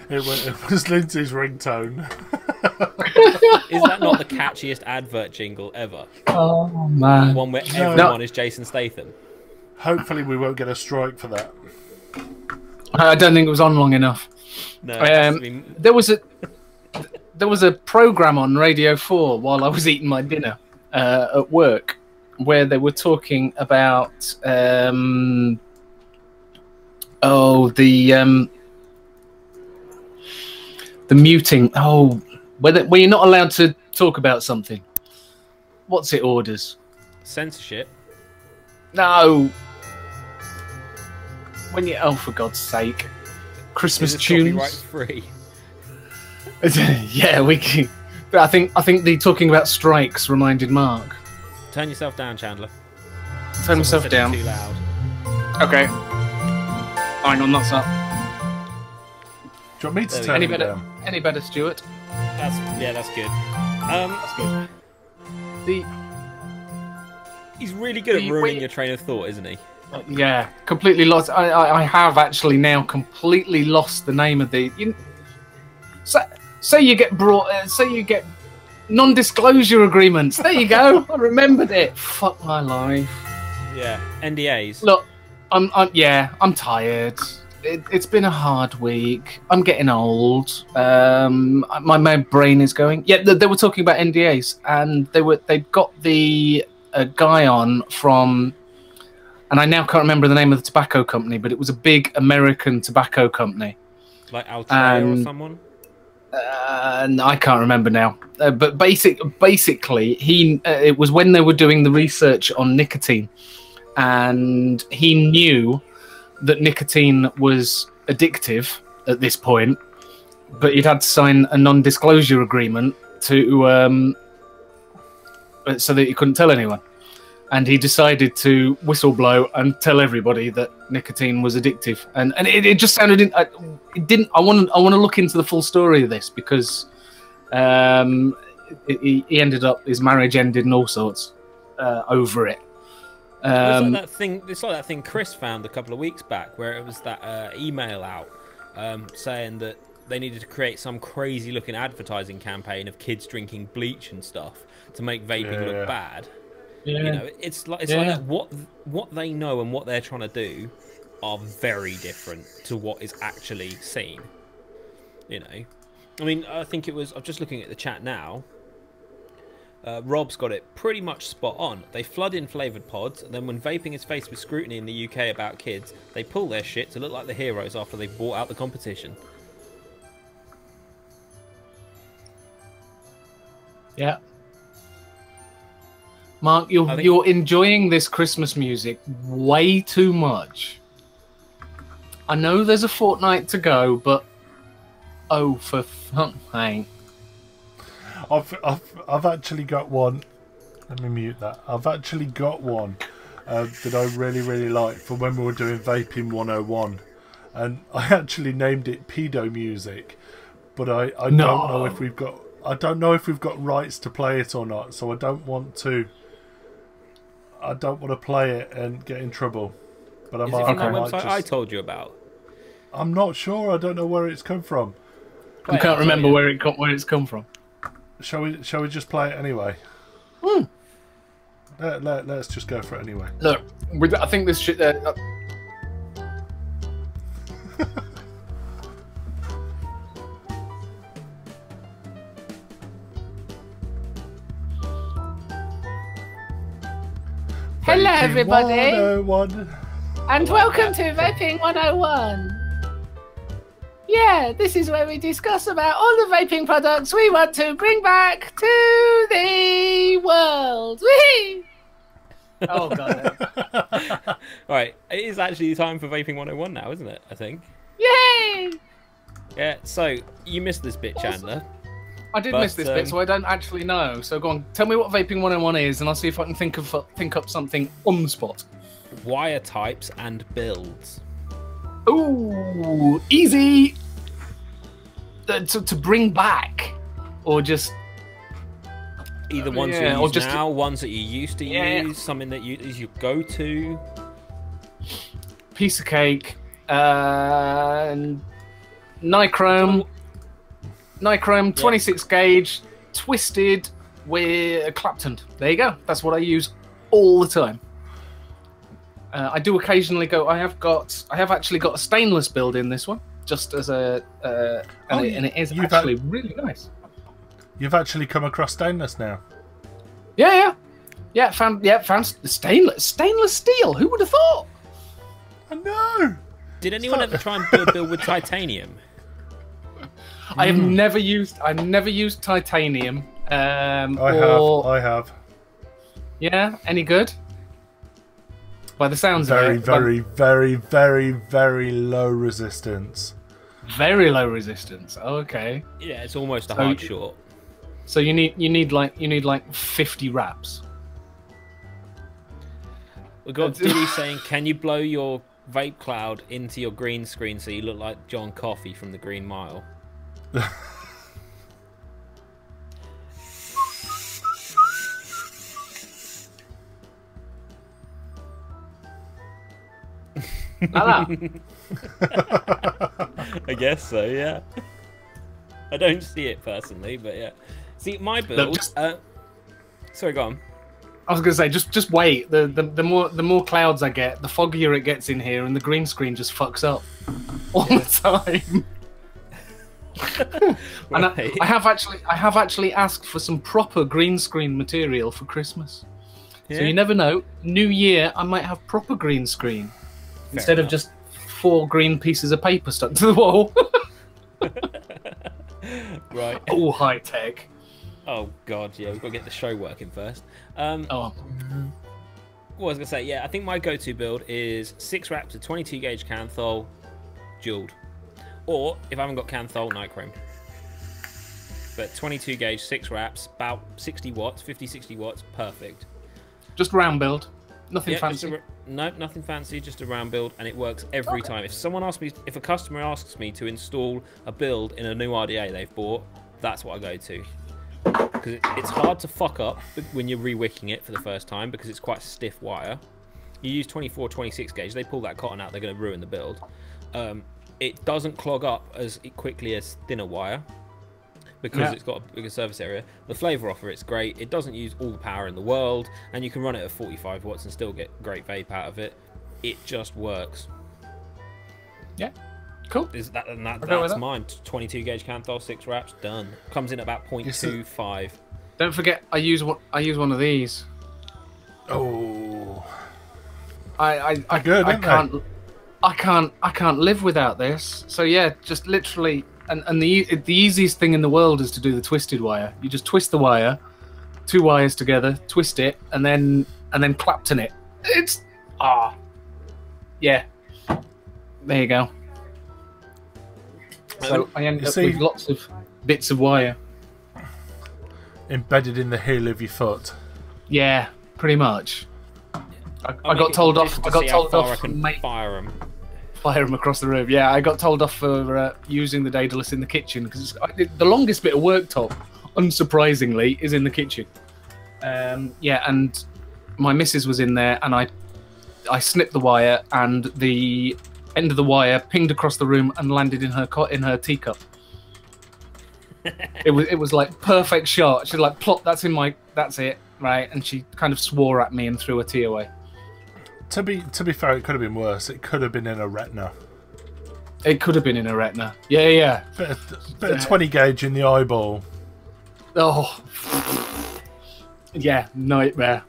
It was Lindsay's ringtone. Is that not the catchiest advert jingle ever? Oh man. One where everyone is Jason Statham. Hopefully we won't get a strike for that. I don't think it was on long enough. No, there was a program on Radio 4 while I was eating my dinner at work where they were talking about the muting. Where you're not allowed to talk about something. What's it, orders? censorship. No. When you for God's sake, Christmas tunes. Copyright free. Yeah, we can. I think the talking about strikes reminded Mark. Turn yourself down, Chandler. Turn myself Someone said down. it too loud. Okay. Hang on, that's up. Do you want me to There we turn Any it better? down? Any better, Stuart? That's good. That's good. He's really good at The- ruining wait. your train of thought, isn't he? Yeah, completely lost. I have actually now completely lost the name of the. Say you get brought. Say you get non-disclosure agreements. There you go. I remembered it. Fuck my life. Yeah, NDAs. Look, I'm tired. It's been a hard week. I'm getting old. My brain is going. Yeah, they were talking about NDAs, and they got the guy on from, and I now can't remember the name of the tobacco company, but it was a big American tobacco company. Like Altria or someone? I can't remember now. But basically, it was when they were doing the research on nicotine, and he knew that nicotine was addictive at this point, but he'd had to sign a non-disclosure agreement to so that he couldn't tell anyone. And he decided to whistleblow and tell everybody that nicotine was addictive. And it just sounded... It didn't. I want to look into the full story of this, because he ended up... His marriage ended and all sorts over it. It's like that thing. It's like that thing Chris found a couple of weeks back, where it was that email out saying that they needed to create some crazy-looking advertising campaign of kids drinking bleach and stuff to make vaping look bad. Yeah. You know, it's like that. What they know and what they're trying to do are very different to what is actually seen. You know, I mean, I think it was. I'm just looking at the chat now. Rob's got it pretty much spot on. They flood in flavoured pods, and then when vaping is faced with scrutiny in the UK about kids, they pull their shit to look like the heroes after they've bought out the competition. Yeah. Mark, you're enjoying this Christmas music way too much. I know there's a fortnight to go, but oh, for fuck's sake. I've actually got one. Let me mute that. I've actually got one that I really like for when we were doing Vaping 101, and I actually named it Pedo Music, but I don't know if we've got. I don't know if we've got rights to play it or not, so I don't want to play it and get in trouble. But I Is might. it from that I website I told you about? I'm not sure. I don't know where it's come from. I can't remember where it's come from. Shall we just play it anyway? Let's just go for it anyway. Look, I think this shit. Hello, everybody, 101. and welcome to Vaping 101. Yeah, this is where we discuss about all the vaping products we want to bring back to the world. Whee! Oh, God. Right, it is actually time for Vaping 101 now, isn't it? I think. Yay! Yeah, so you missed this bit, Chandler. I did miss this bit, so I don't actually know. So go on, tell me what Vaping 101 is, and I'll see if I can think up something on the spot. Wire types and builds. Ooh, easy to bring back, or just either ones you use or just now, ones that you used to use, something that is your go-to. Piece of cake, nichrome, 26 gauge, twisted with Clapton. There you go. That's what I use all the time. I do occasionally go. I have actually got a stainless build in this one, just as a, and it is actually really nice. You've actually come across stainless now. Yeah. Found stainless steel. Who would have thought? I know. Did anyone ever try and build with titanium? I have never used titanium. I have. Yeah, any good? By the sounds of it, very low resistance. Very low resistance. Okay. Yeah, it's almost a hard short. So you need like 50 wraps. We got Diddy saying, "Can you blow your vape cloud into your green screen so you look like John Coffey from the Green Mile?" I guess so, yeah. I don't see it personally, but yeah. See, my build. Sorry, go on. I was gonna say, just wait. The more clouds I get, the foggier it gets in here, and the green screen just fucks up all the time. And I have actually asked for some proper green screen material for Christmas. Yeah. So you never know. New Year, I might have proper green screen instead of just 4 green pieces of paper stuck to the wall. Right. All high tech. Oh god, yeah, we've got to get the show working first. Oh, What was I gonna say? Yeah, I think my go-to build is 6 wraps of 22 gauge Canthol, dualed, or if I haven't got Canthol, Nichrome. But 22 gauge, 6 wraps, about 60 watts, 50-60 watts, perfect. just round build. Nothing Yeah, fancy. no, nothing fancy, just a round build, and it works every time. If a customer asks me to install a build in a new RDA they've bought, that's what I go to. Because it's hard to fuck up when you're re-wicking it for the first time because it's quite stiff wire. You use 24, 26 gauge, they pull that cotton out, they're going to ruin the build. It doesn't clog up as quickly as thinner wire because it's got a bigger surface area. The flavour offer, it's great. It doesn't use all the power in the world, and you can run it at 45 watts and still get great vape out of it. It just works. Yeah, cool. That's mine. 22 gauge Canthol, 6 wraps, done. Comes in at about 0.25. Don't forget, I use one of these. Oh, I good, I can't live without this. So yeah, just literally, and the easiest thing in the world is to do the twisted wire. You just twist the wire, 2 wires together, twist it, and then clapton it. It's yeah. There you go. So I end up with lots of bits of wire embedded in the heel of your foot. Yeah, pretty much. I got told off. I got told off for fire them across the room. Yeah, I got told off for using the Daedalus in the kitchen because the longest bit of worktop, unsurprisingly, is in the kitchen. Yeah, and my missus was in there, and I snipped the wire, and the end of the wire pinged across the room and landed in her teacup. It was like perfect shot. She's like, "Plop, that's it, right?" And she kind of swore at me and threw a tea away. To be fair, it could have been worse. It could have been in a retina. It could have been in a retina. Yeah. Bit of 20 gauge in the eyeball. Oh, yeah, nightmare.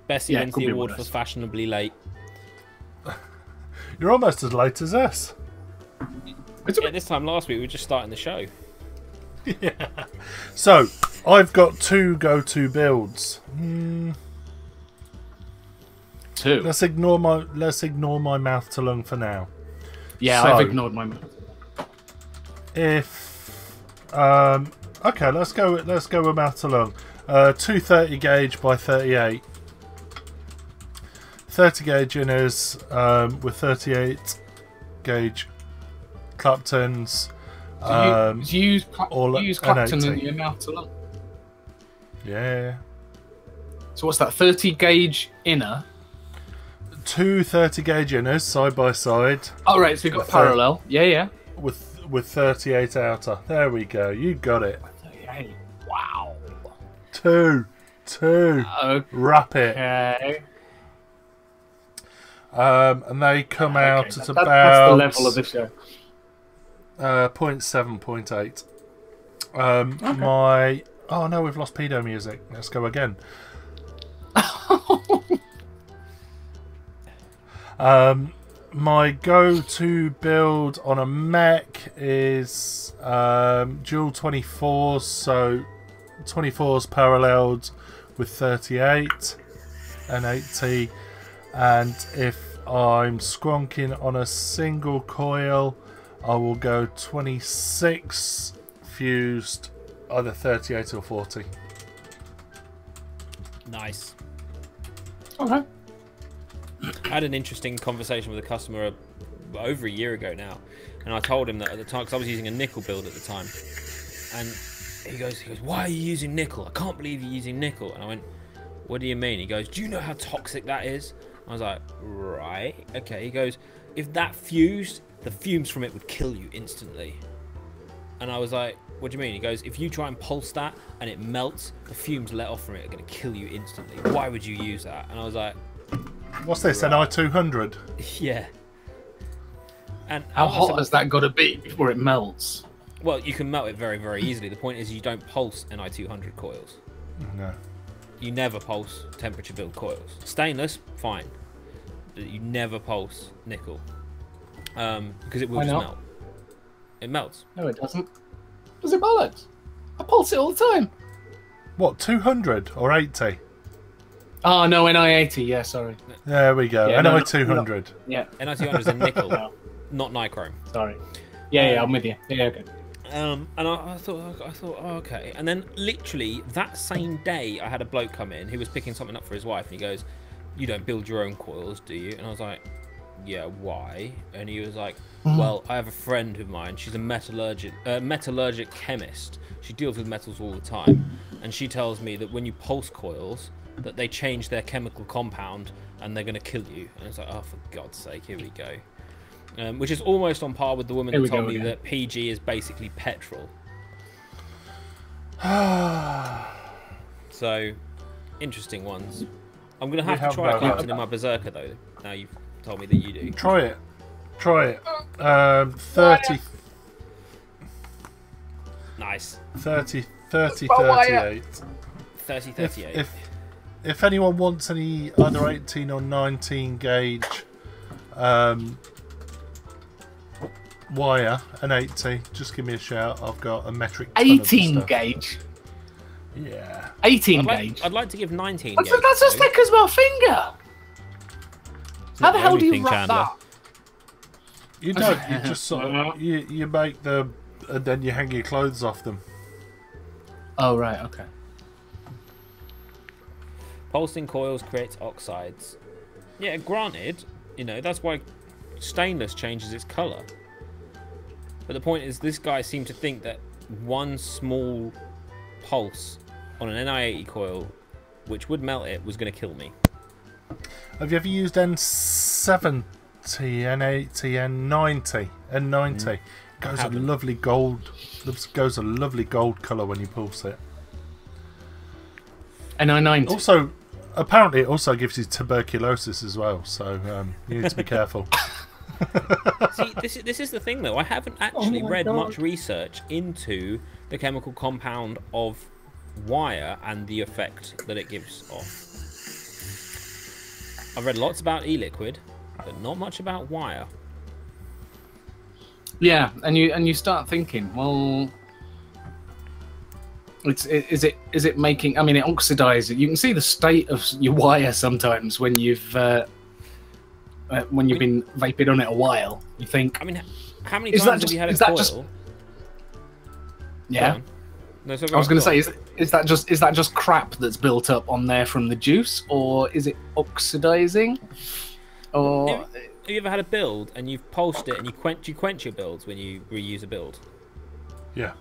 Bessie wins the award for fashionably late. You're almost as late as us. Yeah, this time last week we were just starting the show. Yeah. So I've got 2 go-to builds. 2. Let's ignore my mouth to lung for now. Yeah, so, I've ignored my mouth. If okay, let's go with mouth to lung. 230 gauge by 38. 30 gauge inners with 38 gauge Claptons. Do you use Clapton in your mouth to lung? Yeah. So what's that? 30 gauge inner. 2 30 gauge inners side by side. Oh right, so you've got parallel. Yeah. With 38 outer. There we go. You got it. 38. Wow. 2. Wrap it. Okay. And they come out at about... That's the level of the show. 0.7, 0.8. Okay. Oh no, we've lost pedo music. Let's go again. My go-to build on a mech is dual 24s, so 24s paralleled with 38 and 80, and if I'm skronking on a single coil, I will go 26 fused, either 38 or 40. Nice. Okay. I had an interesting conversation with a customer over a year ago now, and I told him that at the time, because I was using a nickel build at the time, and he goes, "Why are you using nickel? I can't believe you're using nickel." And I went, "What do you mean?" He goes, "Do you know how toxic that is?" I was like, "Right, okay." He goes, "If that fused, the fumes from it would kill you instantly." And I was like, "What do you mean?" He goes, "If you try and pulse that and it melts, the fumes let off from it are going to kill you instantly. Why would you use that?" And I was like, what's this, an I200? yeah. And how hot has that got to be before it melts? Well, you can melt it very, very easily. The point is you don't pulse an I200 coils. No. You never pulse temperature build coils. Stainless, fine. But you never pulse nickel. Because it will just melt. It melts. No, it doesn't. Does it bollocks? I pulse it all the time. What, 200 or 80? Oh no, NI80. Yeah, sorry. There we go. Yeah, NI no, 200. Yeah, NI200 is a nickel, No. not nichrome. sorry. Yeah, I'm with you. Yeah, okay. And I thought, oh, okay. And then literally that same day, I had a bloke come in who was picking something up for his wife, and he goes, "You don't build your own coils, do you?" And I was like, "Yeah, why?" And he was like, "Well, I have a friend of mine. She's a metallurgic chemist. She deals with metals all the time, and she tells me that when you pulse coils, that they change their chemical compound and they're going to kill you." And it's like, oh, for God's sake, here we go. Which is almost on par with the woman that told me that PG is basically petrol. So, interesting ones. I'm going to have to try Clapton in my Berserker, though. Now you've told me that you do. Try it. 30. Nice. 30, 38. 30, 38. If anyone wants any either 18 or 19 gauge wire, an 80, just give me a shout. I've got a metric ton 18 of gauge. Yeah. 18 gauge. I'd like to give 19 That's, gauge. that's as thick as my finger. How the hell do you everything, wrap Chandler. that? You don't. You just sort of you make the and then you hang your clothes off them. Oh right, okay. Pulsing coils creates oxides. Yeah, granted, that's why stainless changes its colour. But the point is, this guy seemed to think that one small pulse on an Ni80 coil, which would melt it, was going to kill me. Have you ever used N70, N80, N90? N90 goes a lovely gold. Goes a lovely gold colour when you pulse it. NI90. Also, apparently, it also gives you tuberculosis as well. So you need to be careful. See, this is the thing, though. I haven't actually read much research into the chemical compound of wire and the effect that it gives off. I've read lots about e-liquid, but not much about wire. Yeah, and you start thinking, well, is it making? I mean, it oxidizes. You can see the state of your wire sometimes when you've been vaping on it a while. You think, I mean, how many times have you had a coil? Yeah. No, I was going to say, is that just crap that's built up on there from the juice, or is it oxidizing? Or have you ever had a build and you've pulsed it and you quench your builds when you reuse a build? Yeah.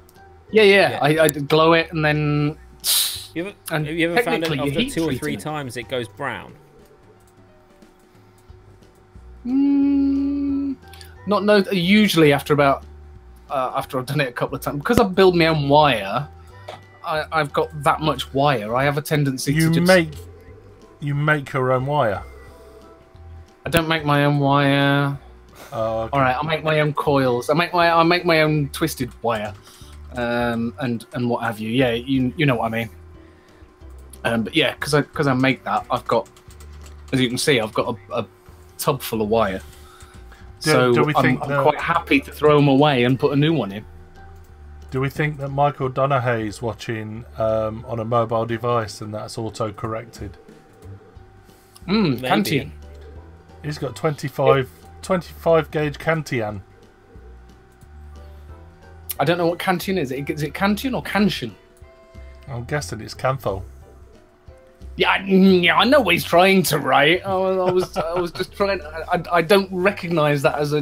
Yeah. I glow it and then. Have you ever found it after 2 or 3 times it goes brown? Not no. Usually after about. After I've done it a couple of times, because I build my own wire, I've got that much wire. I have a tendency to just... You make your own wire? I don't make my own wire. Oh, okay. All right, I make my own coils. I make my own twisted wire, and what have you. Yeah, you know what I mean. But yeah, because I make that, I've got, as you can see, I've got a tub full of wire. So I'm quite happy to throw them away and put a new one in. Do we think that Michael Donahay's watching on a mobile device and that's auto-corrected? Cantillon. He's got 25 gauge Cantillon. I don't know what Cantillon is. Is it Cantillon or Cantion? I'm guessing it's Canthol. Yeah, I know what he's trying to write. I was just trying. I don't recognise that as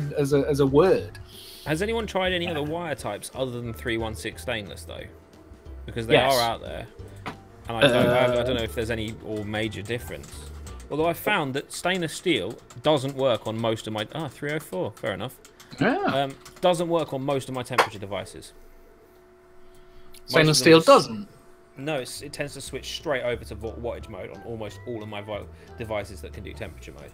a word. Has anyone tried any other wire types other than 316 stainless though? Because they are out there, and I don't know if there's any or major difference. Although I found that stainless steel doesn't work on most of my 304. Fair enough. Yeah. Doesn't work on most of my temperature devices. Stainless steel doesn't. No, it tends to switch straight over to wattage mode on almost all of my devices that can do temperature mode.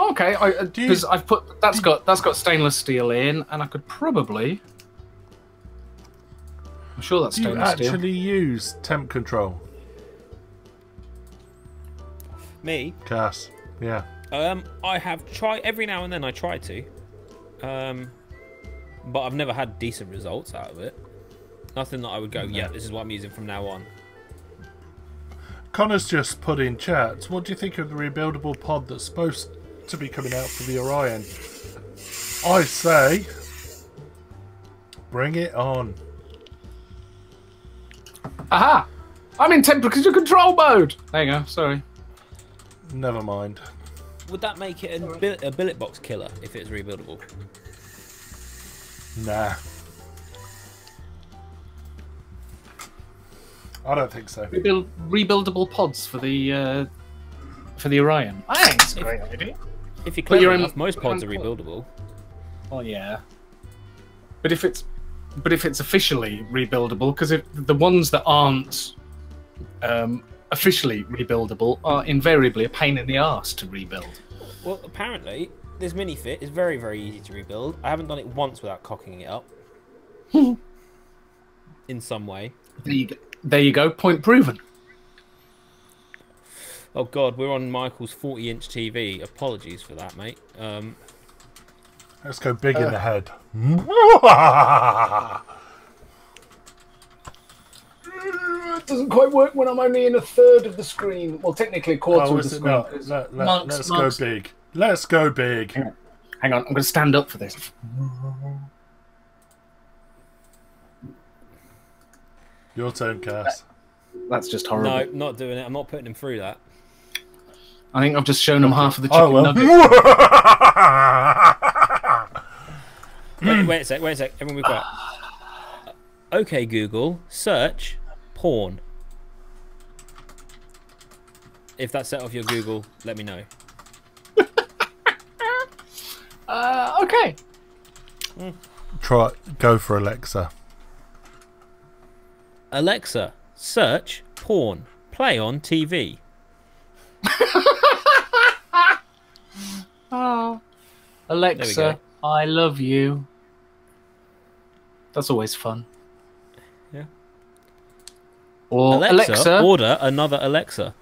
Okay, because I've put that's got stainless steel in, and I could probably. I'm sure that's stainless steel. Do you actually use temp control? Me? Cas, yeah. I have tried every now and then. I try to, but I've never had decent results out of it. Nothing that I would go, yeah, this is what I'm using from now on. Connor's just put in chat, what do you think of the rebuildable pod that's supposed to be coming out for the Orion? I say, bring it on. Aha! I'm in temperature control mode! There you go, sorry. Never mind. Would that make it a billet box killer if it's rebuildable? Nah. I don't think so. Rebuildable pods for the Orion. I think it's a great idea. If you're clever enough, most pods are rebuildable. Oh yeah. But if it's officially rebuildable, because if the ones that aren't officially rebuildable are invariably a pain in the arse to rebuild. Well, apparently this mini fit is very, very easy to rebuild. I haven't done it once without cocking it up. In some way. There you go. Point proven. Oh God, we're on Michael's 40-inch TV. Apologies for that, mate. Let's go big in the head. It doesn't quite work when I'm only in a third of the screen. Well, technically a quarter of the screen. Let's go big. Let's go big. Hang on, I'm going to stand up for this. Your turn, Cas. That's just horrible. No, not doing it. I'm not putting him through that. I think I've just shown him half of the chicken nugget. Wait a sec. Everyone be quiet. Okay, Google, search porn. If that's set off your Google, let me know. Okay. Go for Alexa. Alexa, search porn. Play on TV. Oh, Alexa, I love you. That's always fun. Yeah. Or Alexa, order another Alexa.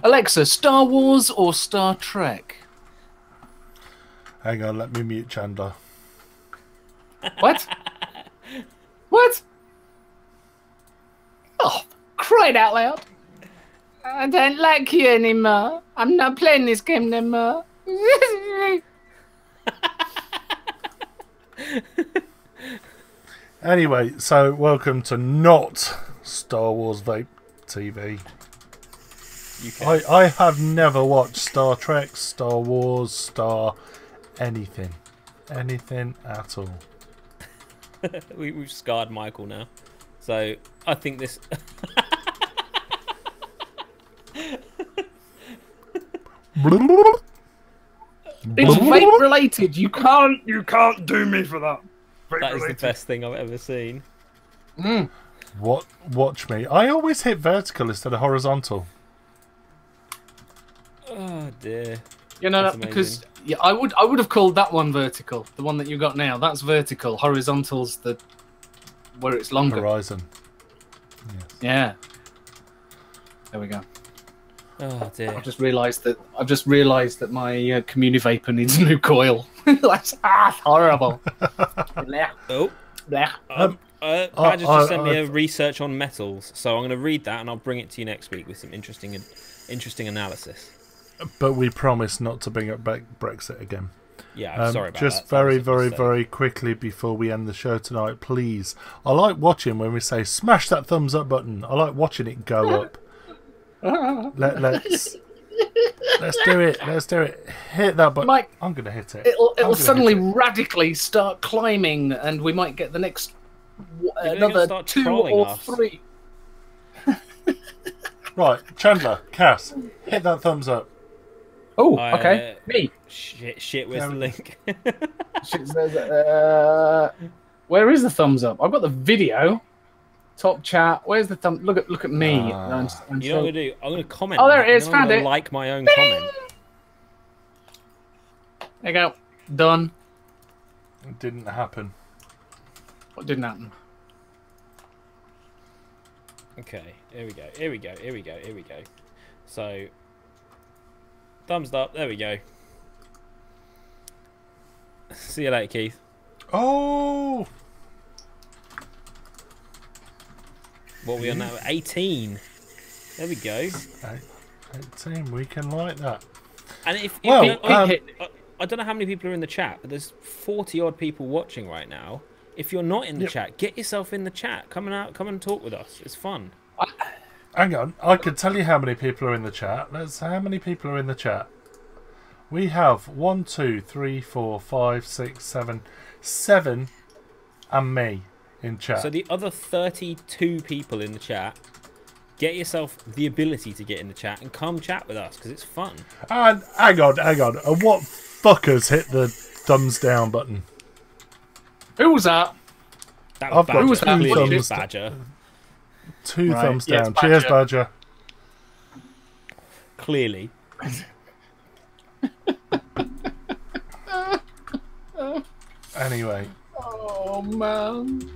Alexa, Star Wars or Star Trek? Hang on, let me mute Chandler. What? What? Oh, cried out loud. I don't like you anymore. I'm not playing this game anymore. Anyway, so welcome to not Star Wars Vape TV. I have never watched Star Trek, Star Wars, anything at all. We've scarred Michael now, so I think this. It's vape related. You can't do me for that. That is the best thing I've ever seen. What? Watch me. I always hit vertical instead of horizontal. Oh dear. You know, because I would have called that one vertical. The one that you got now, that's vertical. Horizontal's where it's longer. Horizon. Yes. Yeah. There we go. Oh dear. I've just realised that my community vapor needs a new coil. That's horrible. Oh. Badger's just sent me a research on metals, so I'm going to read that and I'll bring it to you next week with some interesting analysis. But we promise not to bring up Brexit again. Yeah, I'm sorry about just that. very quickly before we end the show tonight, please. I like watching when we say smash that thumbs up button. I like watching it go up. Let's do it. Let's do it. Hit that button. Mike, I'm gonna hit it. It'll suddenly radically start climbing, and we might get the next another 2 or 3. Right, Chandler, Cas, hit that thumbs up. Oh, okay. Me. Shit. Where's the link? Where is the thumbs up? I've got the video. Top chat. Where's the thumb? Look at me. You know what I'm gonna do? I'm gonna comment. Oh, there it is. Found it. Like my own comment. There you go. Done. It didn't happen. What didn't happen? Okay. Here we go. So, thumbs up. There we go. See you later, Keith. Oh, What are we on now? 18. There we go. 18. We can like that. And if Well, I don't know how many people are in the chat, but there's 40 odd people watching right now. If you're not in the chat, get yourself in the chat. Come and talk with us. It's fun. Hang on, I can tell you how many people are in the chat. How many people are in the chat? We have 1, 2, 3, 4, 5, 6, 7, 7, and me in chat. So the other 32 people in the chat, get yourself the ability to get in the chat and come chat with us because it's fun. And hang on. And what fuckers hit the thumbs down button? Who was that? That was I've got Badger. two thumbs. Badger. Two Right, thumbs yes, down. Badger. Cheers, Badger. Clearly. Anyway, Oh man. Do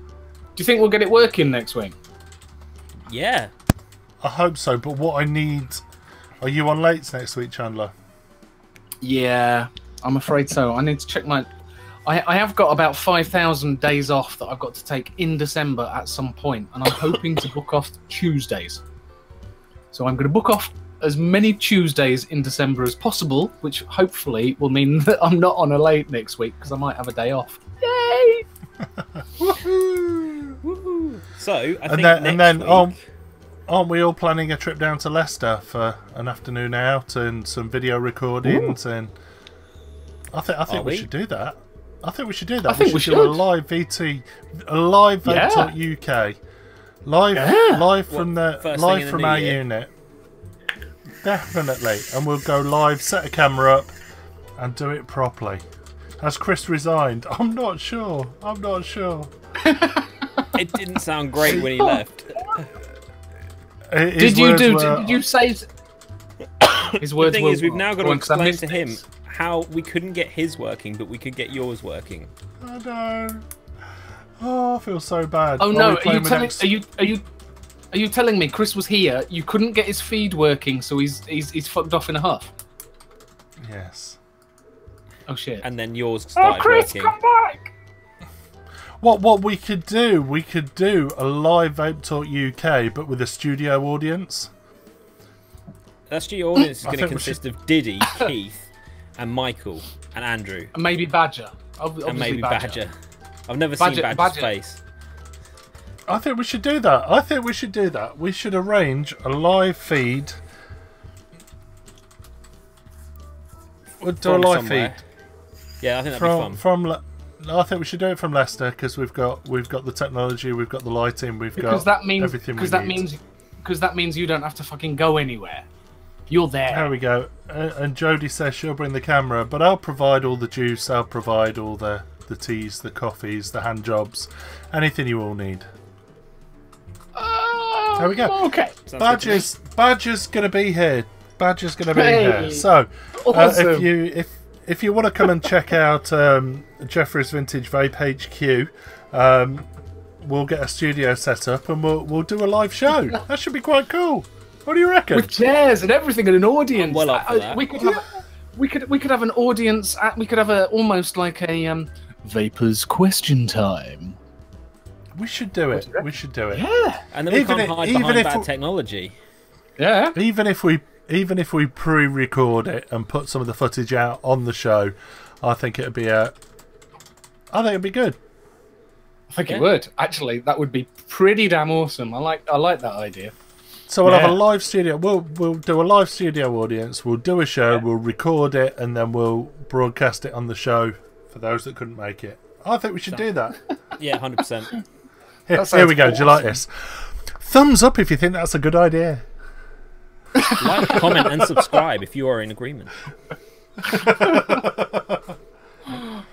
you think we'll get it working next week? Yeah. I hope so. But what I need... Are you on lates next week, Chandler? Yeah, I'm afraid so. I need to check my... I have got about 5,000 days off that I've got to take in December at some point, and I'm hoping to book off Tuesdays. So I'm going to book off as many Tuesdays in December as possible, which hopefully will mean that I'm not on a late next week because I might have a day off. Yay! Woohoo! Woohoo. So, I think And then week... aren't we all planning a trip down to Leicester for an afternoon out and some video recordings? And I think we should do that. I think we should do that. I think we should do a should. live live Vape Talk UK, live from our unit. Definitely, and we'll go live, set a camera up, and do it properly. Has Chris resigned? I'm not sure. It didn't sound great when he left. Did you say... His words The thing were... is, we've now got to Go on, 'cause I explain missed to it. him how we couldn't get his working, but we could get yours working. I know. Oh, I feel so bad. Oh no! we playing Are you telling me Chris was here? You couldn't get his feed working, so he's fucked off in a huff. Yes. Oh shit! And then yours started Chris, working. come back! What we could do? We could do a live Vape Talk UK, but with a studio audience. That's your audience is I going to think we consist of Diddy, Keith, and Michael, and Andrew, And maybe Badger. Obviously and maybe Badger. I've never seen Badger's Badger. face. I think we should do that. We should arrange a live feed. We'll do a From live somewhere. feed Yeah, I think that'd be fun. I think we should do it from Leicester because we've got the technology, we've got the lighting, we've Because got that means everything because that means you don't have to fucking go anywhere. You're there. There we go. And Jodie says she'll bring the camera, but I'll provide all the juice. I'll provide all the teas, the coffees, the hand jobs, anything you all need. There we go. Okay. Badger's gonna be here. Badger's gonna be Hey. here. So, Awesome. if you want to come and check out Jeffrey's Vintage Vape HQ, we'll get a studio set up and we'll do a live show. That should be quite cool. What do you reckon? With chairs and everything and an audience. Well up for that. We could have an audience. We could have almost like a Vapors question time. We should do it. We should do it. Yeah. And then we Even can't if- hide even behind if bad we- technology. Yeah. Even if we pre-record it and put some of the footage out on the show, I think it'd be good. I think it would. Actually, that would be pretty damn awesome. I like that idea. So we'll have a Yeah. live studio. We'll do a live studio audience. We'll do a show. We'll record it and then we'll broadcast it on the show for those that couldn't make it. I think we should do that. Yeah, 100%. Here we go. Do you like this? Thumbs up if you think that's a good idea. Like, comment, and subscribe if you are in agreement.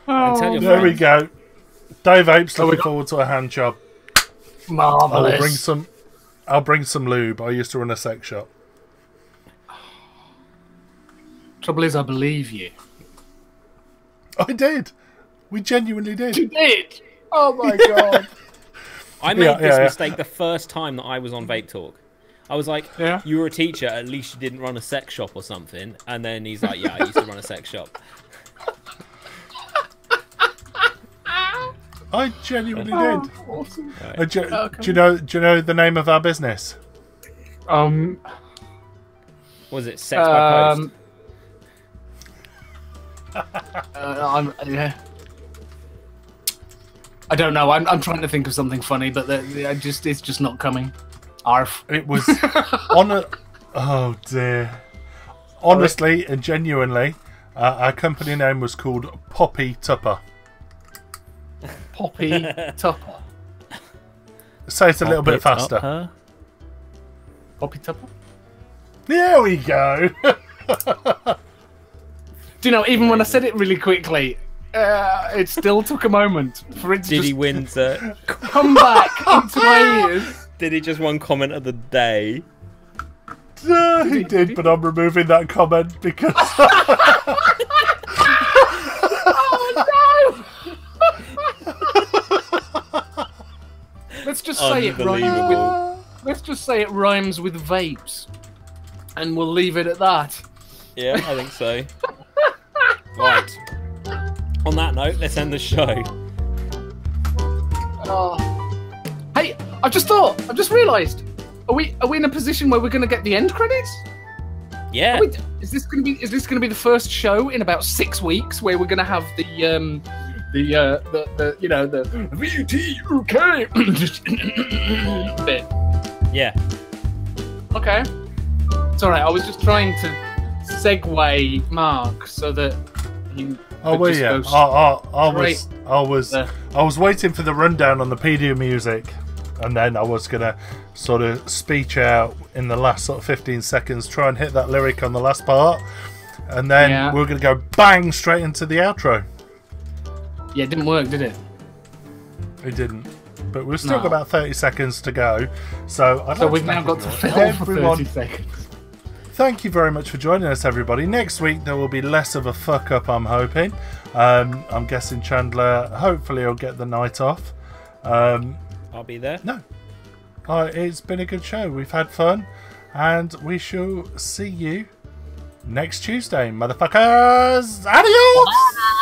And tell your There we friends. go. Dave Apes looking forward to a hand job. Marvelous. I'll bring some lube. I used to run a sex shop. Trouble is, I believe you. I did. We genuinely did. You did. Oh my god. I made this yeah. mistake the first time that I was on Vape Talk. I was like, Yeah. you were a teacher, at least you didn't run a sex shop or something. And then he's like, yeah, I used to run a sex shop. I genuinely did. Awesome. Do you know the name of our business? Was it Sex by Post? Yeah. I don't know. I'm trying to think of something funny, but it's just not coming. Arf. It was on a. Oh dear. Honestly and genuinely, our company name was called Poppy Tupper. Poppy Tupper. Say it a little bit faster. Poppy Tupper? There we go. Do you know, even when I said it really quickly, it still took a moment for it to Did he win, sir? come back into my ears. Did he just one comment of the day? He did, but I'm removing that comment because. Oh no! Let's just say it rhymes with. Let's just say it rhymes with vapes, and we'll leave it at that. Yeah, I think so. Right. On that note, let's end the show. Hey, I've just realised. Are we in a position where we're going to get the end credits? Yeah. Is this going to be the first show in about 6 weeks where we're going to have the VTUK bit? Yeah. Okay. It's all right. I was just trying to segue Mark so that he. Oh well, yeah. I was waiting for the rundown on the PDU music, and then I was gonna sort of speech out in the last sort of 15 seconds, try and hit that lyric on the last part, and then we're gonna go bang straight into the outro. Yeah, it didn't work, did it? It didn't. But we've still got about 30 seconds to go, so we've now got to fill for 30 seconds. Thank you very much for joining us, everybody. Next week there will be less of a fuck up, I'm hoping. I'm guessing Chandler, hopefully he'll get the night off. I'll be there. No. It's been a good show. We've had fun, and we shall see you next Tuesday, motherfuckers. Adios!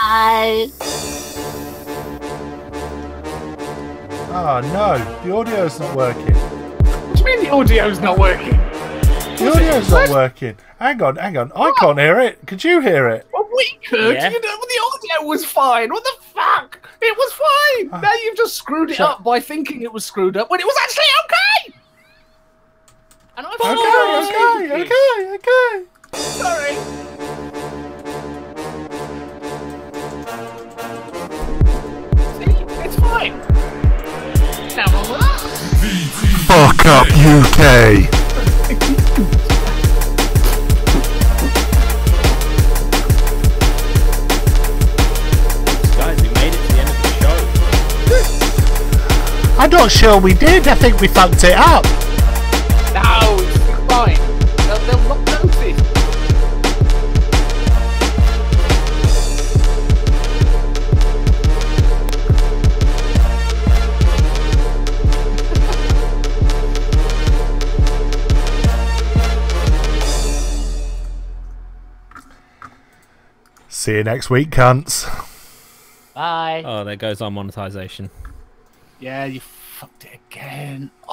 Bye. Oh no, the audio's not working. What do you mean the audio's not working? The audio's not working. Hang on. I can't hear it. Could you hear it? Well, we could. Yeah. You know, the audio was fine. What the fuck? It was fine. Now you've just screwed it up by thinking it was screwed up when it was actually okay. And Okay. Sorry. See, it's fine. Now Fuck up UK. Guys, we made it to the end of the show. I'm not sure we did. I think we fucked it up. No, it's fine. They'll not notice. See you next week, cunts. Bye. Oh, there goes our monetization. Yeah, you fucked it again.